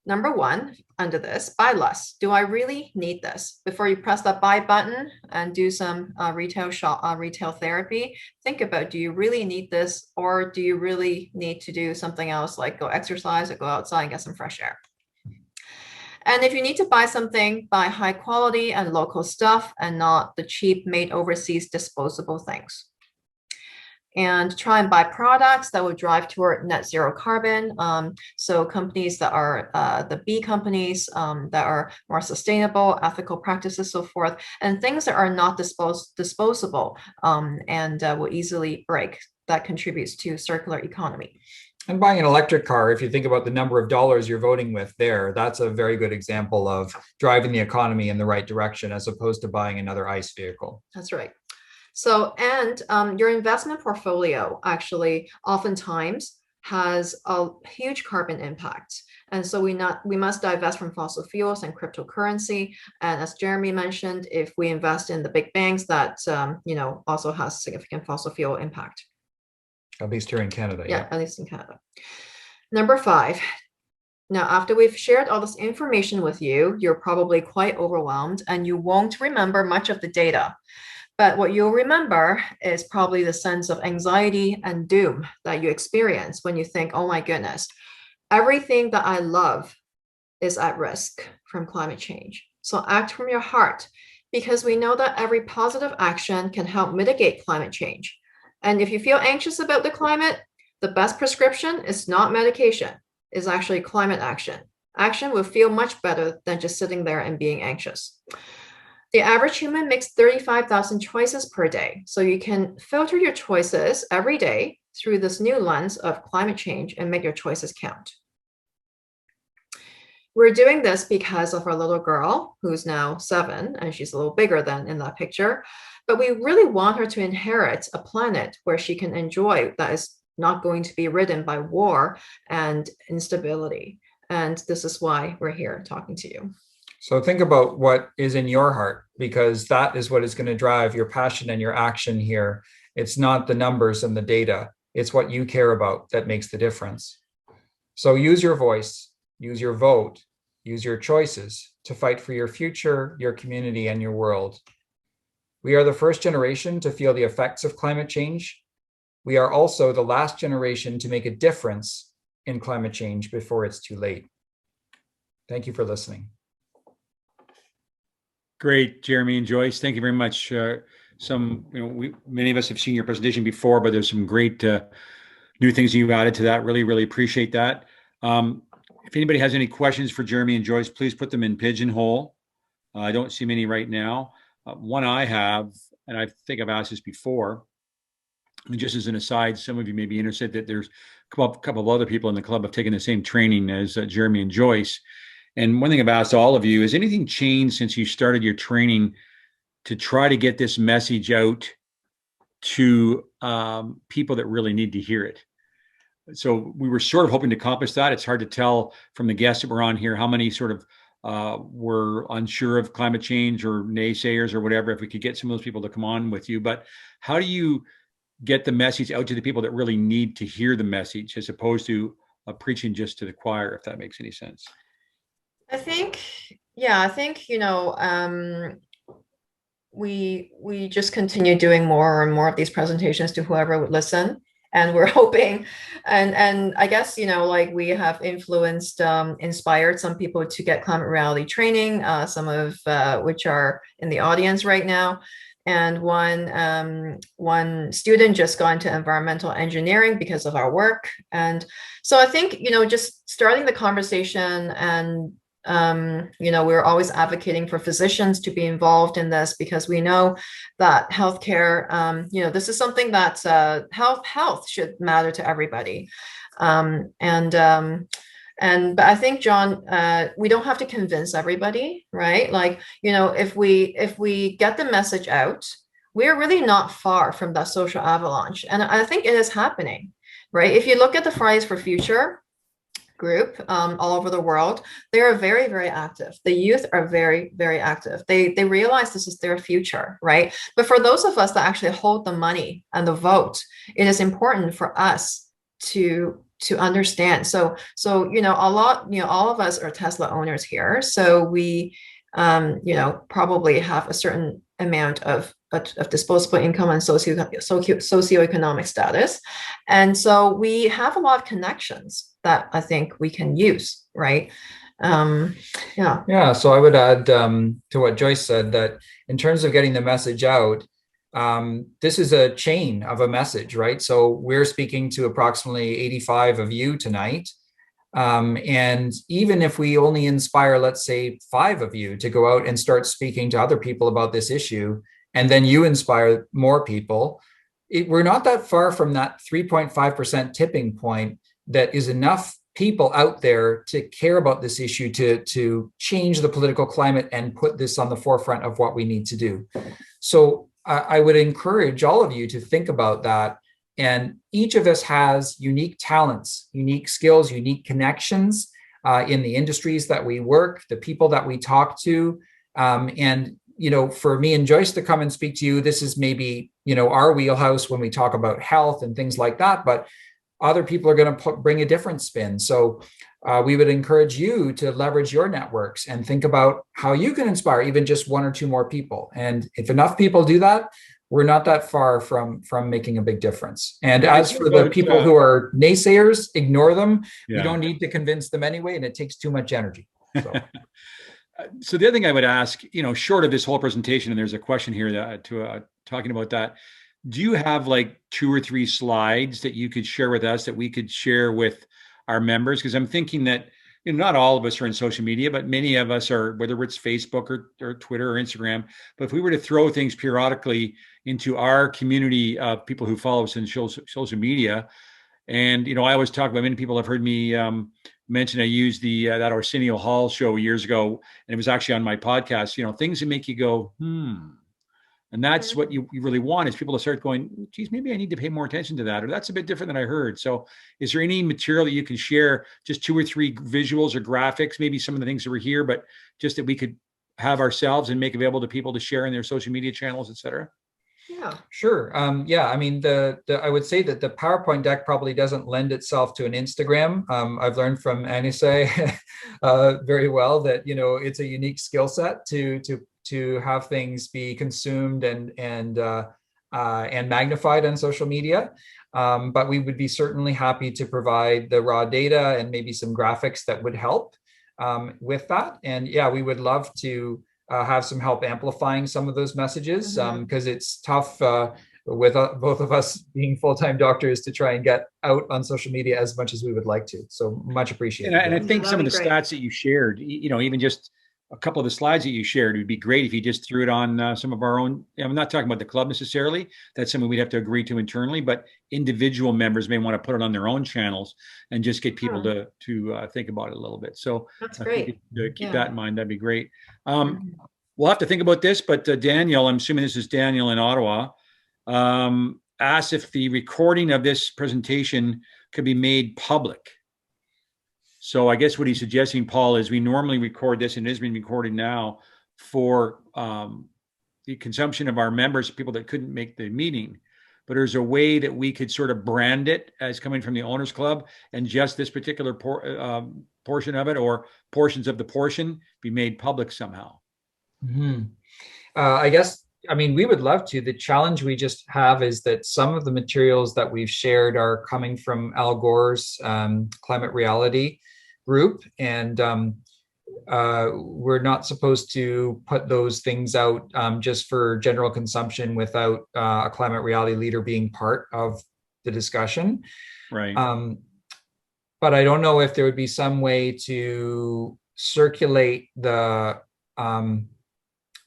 Number 1, under this, buy less. Do I really need this? Before you press that buy button and do some retail therapy, think about, do you really need this, or do you really need to do something else, like go exercise or go outside and get some fresh air? And if you need to buy something, buy high quality and local stuff and not the cheap made overseas disposable things. And try and buy products that will drive toward net zero carbon. So companies that are the B companies that are more sustainable, ethical practices, so forth, and things that are not disposable and will easily break. That contributes to circular economy.
And buying an electric car, if you think about the number of dollars you're voting with there, that's a very good example of driving the economy in the right direction, as opposed to buying another ICE vehicle.
That's right. So, and your investment portfolio actually oftentimes has a huge carbon impact. And so we must divest from fossil fuels and cryptocurrency. And as Jeremy mentioned, if we invest in the big banks, that also has significant fossil fuel impact.
At least here in Canada.
Yeah, at least in Canada. Number 5. Now, after we've shared all this information with you, you're probably quite overwhelmed and you won't remember much of the data. But what you'll remember is probably the sense of anxiety and doom that you experience when you think, oh my goodness, everything that I love is at risk from climate change. So act from your heart, because we know that every positive action can help mitigate climate change. And if you feel anxious about the climate, the best prescription is not medication, is actually climate action. Action will feel much better than just sitting there and being anxious. The average human makes 35,000 choices per day. So you can filter your choices every day through this new lens of climate change and make your choices count. we're doing this because of our little girl, who's now 7, and she's a little bigger than in that picture. But we really want her to inherit a planet where she can enjoy, that is not going to be ridden by war and instability. And this is why we're here talking to you.
So think about what is in your heart, because that is what is going to drive your passion and your action here. It's not the numbers and the data. It's what you care about that makes the difference. So use your voice, use your vote, use your choices to fight for your future, your community, and your world. We are the first generation to feel the effects of climate change. We are also the last generation to make a difference in climate change before it's too late. Thank you for listening.
Great, Jeremy and Joyce. Thank you very much. Many of us have seen your presentation before, but there's some great new things you added to that. Really, really appreciate that. If anybody has any questions for Jeremy and Joyce, please put them in Pigeonhole. I don't see many right now. One I have, and I think I've asked this before, and just as an aside, some of you may be interested that there's a couple of other people in the club have taken the same training as Jeremy and Joyce. And one thing I've asked all of you, has anything changed since you started your training to try to get this message out to people that really need to hear it? So we were sort of hoping to accomplish that. It's hard to tell from the guests that were on here how many sort of were unsure of climate change or naysayers or whatever, if we could get some of those people to come on with you. But how do you get the message out to the people that really need to hear the message, as opposed to preaching just to the choir, if that makes any sense?
I think, we just continue doing more and more of these presentations to whoever would listen. And we're hoping, and I guess, like we have influenced, inspired some people to get climate reality training, some of which are in the audience right now. And one student just got into environmental engineering because of our work. And so I think, just starting the conversation, and we're always advocating for physicians to be involved in this, because we know that healthcare, this is something that health should matter to everybody. But I think, John, we don't have to convince everybody, right? Like, if we get the message out, we're really not far from that social avalanche. And I think it is happening, right? If you look at the Fridays for Future group all over the world, they are very, very active. The youth are very, very active. They realize this is their future, right? But for those of us that actually hold the money and the vote, it is important for us to understand. So all of us are Tesla owners here. So we probably have a certain amount of disposable income and socioeconomic status. And so we have a lot of connections that I think we can use, right?
So I would add to what Joyce said, that in terms of getting the message out, this is a chain of a message, right? So we're speaking to approximately 85 of you tonight. And even if we only inspire, let's say, 5 of you to go out and start speaking to other people about this issue, and then you inspire more people, we're not that far from that 3.5% tipping point that is enough people out there to care about this issue, to change the political climate and put this on the forefront of what we need to do. So I would encourage all of you to think about that. And each of us has unique talents, unique skills, unique connections in the industries that we work, the people that we talk to. For me and Joyce to come and speak to you, this is maybe, our wheelhouse when we talk about health and things like that, but other people are going to bring a different spin. So we would encourage you to leverage your networks and think about how you can inspire even just 1 or 2 more people. And if enough people do that, we're not that far from making a big difference. And as for the people who are naysayers, ignore them. Yeah. You don't need to convince them anyway, and it takes too much energy. So.
So the other thing I would ask, short of this whole presentation, and there's a question here that talking about that, do you have like 2 or 3 slides that you could share with us that we could share with our members? Because I'm thinking that not all of us are in social media, but many of us are, whether it's Facebook or Twitter or Instagram. But if we were to throw things periodically into our community of people who follow us in social media, And, I always talk about, many people have heard me mention, I used that Arsenio Hall show years ago, and it was actually on my podcast, things that make you go, And that's what you really want, is people to start going, geez, maybe I need to pay more attention to that, or that's a bit different than I heard. So is there any material that you can share, just 2 or 3 visuals or graphics, maybe some of the things that were here, but just that we could have ourselves and make available to people to share in their social media channels, et cetera?
Yeah.
Sure. Yeah. I mean, I would say that the PowerPoint deck probably doesn't lend itself to an Instagram. I've learned from Anise very well that it's a unique skill set to have things be consumed and magnified on social media. But we would be certainly happy to provide the raw data and maybe some graphics that would help with that. And yeah, we would love to have some help amplifying some of those messages, because it's tough with both of us being full-time doctors to try and get out on social media as much as we would like to. So much appreciated.
And I think
That'd
some of
be
the
great.
stats that you shared, even just a couple of the slides that you shared, it would be great if you just threw it on some of our own. I'm not talking about the club necessarily. That's something we'd have to agree to internally, but individual members may want to put it on their own channels and just get people to think about it a little bit. So
That's
I
great.
think to keep
Yeah.
that in mind, that'd be great. We'll have to think about this, but Daniel, I'm assuming this is Daniel in Ottawa, asked if the recording of this presentation could be made public. So I guess what he's suggesting, Paul, is we normally record this, and it is being recorded now for the consumption of our members, people that couldn't make the meeting. But there's a way that we could sort of brand it as coming from the Owners Club, and just this particular portion of it, or portions of the portion, be made public somehow.
I guess, we would love to. The challenge we just have is that some of the materials that we've shared are coming from Al Gore's Climate Reality group, and we're not supposed to put those things out just for general consumption without a climate reality leader being part of the discussion.
Right.
But I don't know if there would be some way to circulate the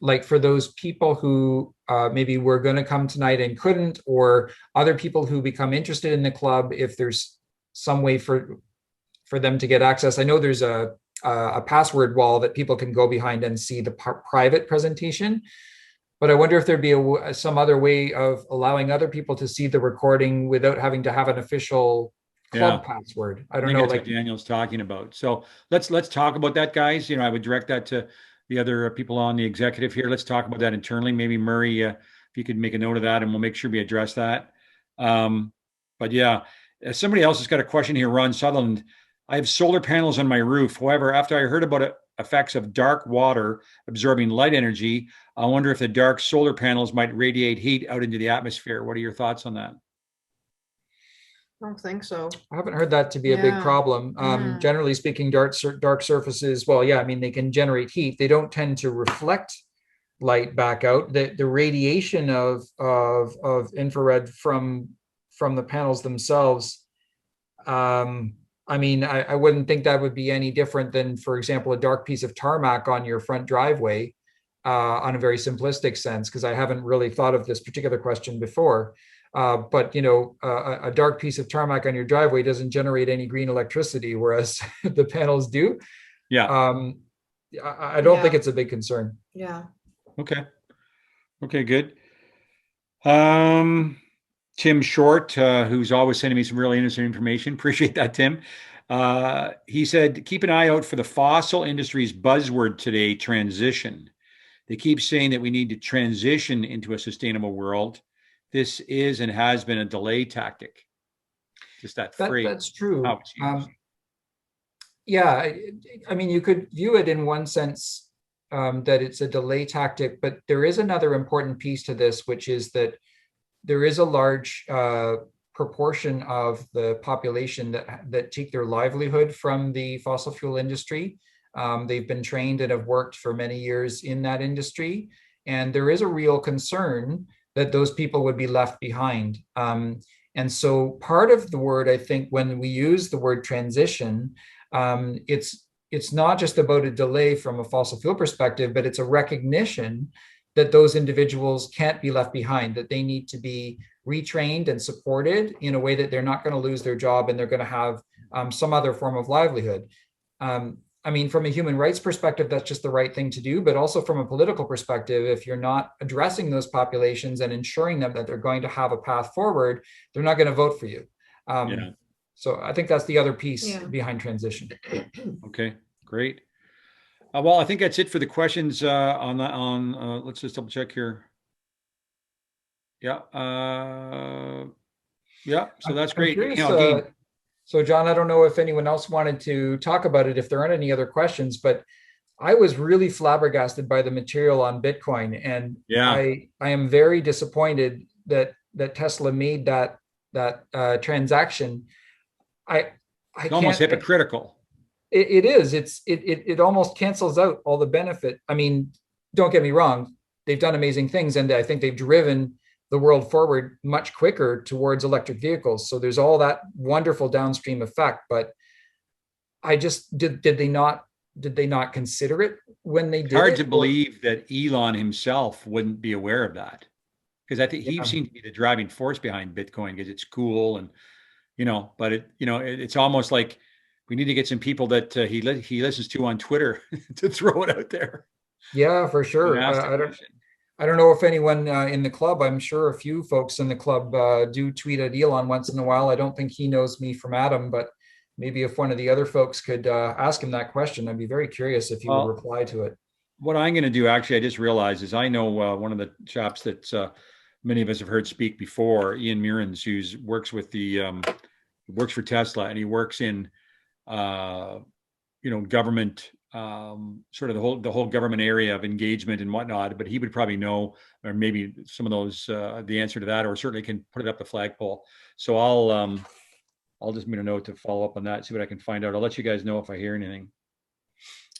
like for those people who maybe were going to come tonight and couldn't, or other people who become interested in the club, if there's some way for them to get access. I know there's a password wall that people can go behind and see the private presentation, but I wonder if there'd be some other way of allowing other people to see the recording without having to have an official club password. I don't know.
That's what Daniel's talking about. So let's talk about that, guys. I would direct that to the other people on the executive here. Let's talk about that internally. Maybe Murray, if you could make a note of that, and we'll make sure we address that. But yeah, somebody else has got a question here. Ron Sutherland. I have solar panels on my roof. However, after I heard about effects of dark water absorbing light energy, I wonder if the dark solar panels might radiate heat out into the atmosphere. What are your thoughts on that?
I don't think so.
I haven't heard that to be a big
Yeah.
problem. Generally speaking, dark surfaces, well, yeah, they can generate heat. They don't tend to reflect light back out. The radiation of infrared from the panels themselves, I wouldn't think that would be any different than, for example, a dark piece of tarmac on your front driveway, on a very simplistic sense, because I haven't really thought of this particular question before. But a dark piece of tarmac on your driveway doesn't generate any green electricity, whereas the panels do.
Yeah.
I don't think it's a big concern.
Yeah.
Okay, good. Tim Short, who's always sending me some really interesting information. Appreciate that, Tim. He said, keep an eye out for the fossil industry's buzzword today, transition. They keep saying that we need to transition into a sustainable world. This is and has been a delay tactic. Just that phrase.
That's true.
How it's used.
Yeah, you could view it in one sense, that it's a delay tactic, but there is another important piece to this, which is that there is a large proportion of the population that take their livelihood from the fossil fuel industry. They've been trained and have worked for many years in that industry. And there is a real concern that those people would be left behind. And so part of the word, I think, when we use the word transition, it's not just about a delay from a fossil fuel perspective, but it's a recognition that those individuals can't be left behind, that they need to be retrained and supported in a way that they're not going to lose their job and they're going to have some other form of livelihood. I mean, from a human rights perspective, that's just the right thing to do, but also from a political perspective, if you're not addressing those populations and ensuring them that they're going to have a path forward, they're not going to vote for you. So I think that's the other piece behind transition.
Okay, great. Well, I think that's it for the questions let's just double check here. Yeah. So that's great.
Curious, so John, I don't know if anyone else wanted to talk about it, if there aren't any other questions, but I was really flabbergasted by the material on Bitcoin. And I am very disappointed that Tesla made that transaction.
It's almost hypocritical.
It is. It almost cancels out all the benefit. I mean, don't get me wrong. They've done amazing things, and I think they've driven the world forward much quicker towards electric vehicles. So there's all that wonderful downstream effect. But I just did they not consider it when they did?
Hard to believe that Elon himself wouldn't be aware of that, because I think he seems to be the driving force behind Bitcoin because it's cool and but it's almost like we need to get some people that he listens to on Twitter to throw it out there.
Yeah, for sure. I don't know if anyone in the club, I'm sure a few folks in the club do tweet at Elon once in a while. I don't think he knows me from Adam, but maybe if one of the other folks could ask him that question, I'd be very curious if he would reply to it.
What I'm going to do, actually, I just realized is I know one of the chaps that many of us have heard speak before, Ian Mearns, who works for Tesla, and he works in, government, sort of the whole government area of engagement and whatnot, but he would probably know, or maybe some of those, the answer to that, or certainly can put it up the flagpole. So I'll just make a note to follow up on that, see what I can find out. I'll let you guys know if I hear anything.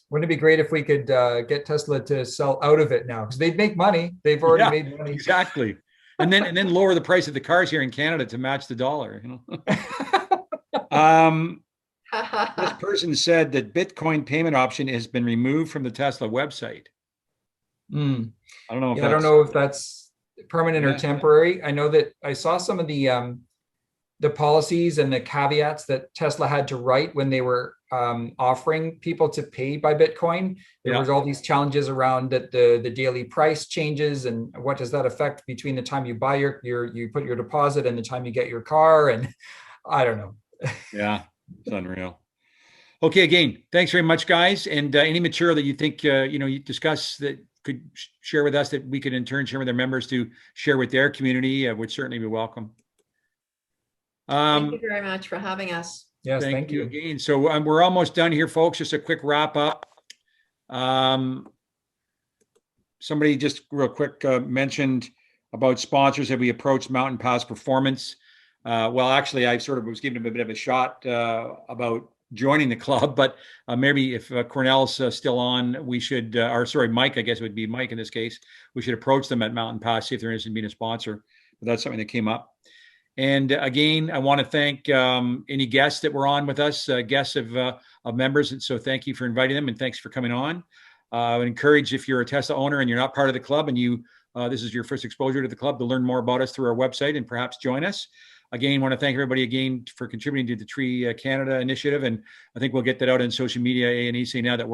Wouldn't it be great if we could get Tesla to sell out of it now? Because they'd make money. They've already made money.
Exactly. And then lower the price of the cars here in Canada to match the dollar. This person said that Bitcoin payment option has been removed from the Tesla website. I don't know.
I don't know if that's permanent or temporary. I know that I saw some of the policies and the caveats that Tesla had to write when they were offering people to pay by Bitcoin. There was all these challenges around that the daily price changes, and what does that affect between the time you buy you put your deposit and the time you get your car, and I don't know.
Yeah, it's unreal. Okay, again, thanks very much, guys. And any material that you think you discuss that could share with us, that we could in turn share with our members to share with their community, would certainly be welcome.
Thank you very much for having us.
Yes, thank you
again. So we're almost done here, folks. Just a quick wrap up. Somebody just real quick mentioned about sponsors that we approached Mountain Pass Performance. Well, actually, I sort of was giving him a bit of a shot about joining the club, but maybe if Cornell's still on, we should, Mike, I guess it would be Mike in this case, we should approach them at Mountain Pass, see if they're interested in being a sponsor. But that's something that came up. And again, I want to thank any guests that were on with us, guests of members. And so thank you for inviting them, and thanks for coming on. I would encourage, if you're a Tesla owner and you're not part of the club and this is your first exposure to the club, to learn more about us through our website and perhaps join us. Again, want to thank everybody again for contributing to the Tree Canada initiative. And I think we'll get that out on social media, A&E, say now that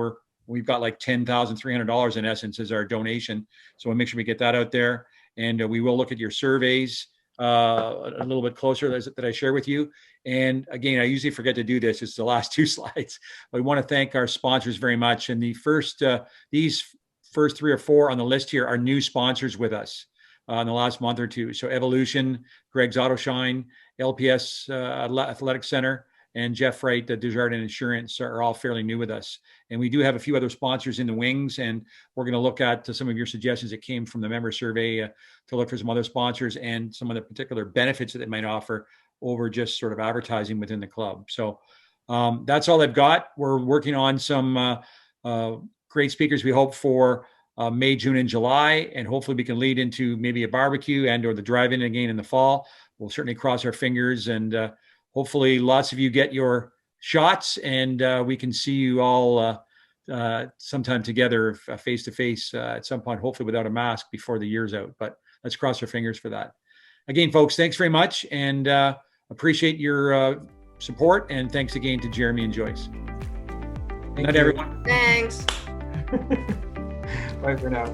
we've got like $10,300 in essence as our donation. So we'll make sure we get that out there. And we will look at your surveys a little bit closer that I share with you. And again, I usually forget to do this. It's the last two slides. But we want to thank our sponsors very much. And these first 3 or 4 on the list here are new sponsors with us in the last month or two. So Evolution, Greg's Autoshine, LPS Athletic Center, and Jeff Wright, the Desjardins Insurance, are all fairly new with us. And we do have a few other sponsors in the wings, and we're going to look at some of your suggestions that came from the member survey to look for some other sponsors and some of the particular benefits that they might offer over just sort of advertising within the club. So that's all I've got. We're working on some great speakers, we hope, for May, June, and July, and hopefully we can lead into maybe a barbecue and or the drive-in again in the fall. We'll certainly cross our fingers, and hopefully lots of you get your shots, and we can see you all sometime together, face to face, at some point, hopefully without a mask before the year's out. But let's cross our fingers for that. Again, folks, thanks very much, and appreciate your support. And thanks again to Jeremy and Joyce. Good night, everyone.
Thanks.
Bye for now.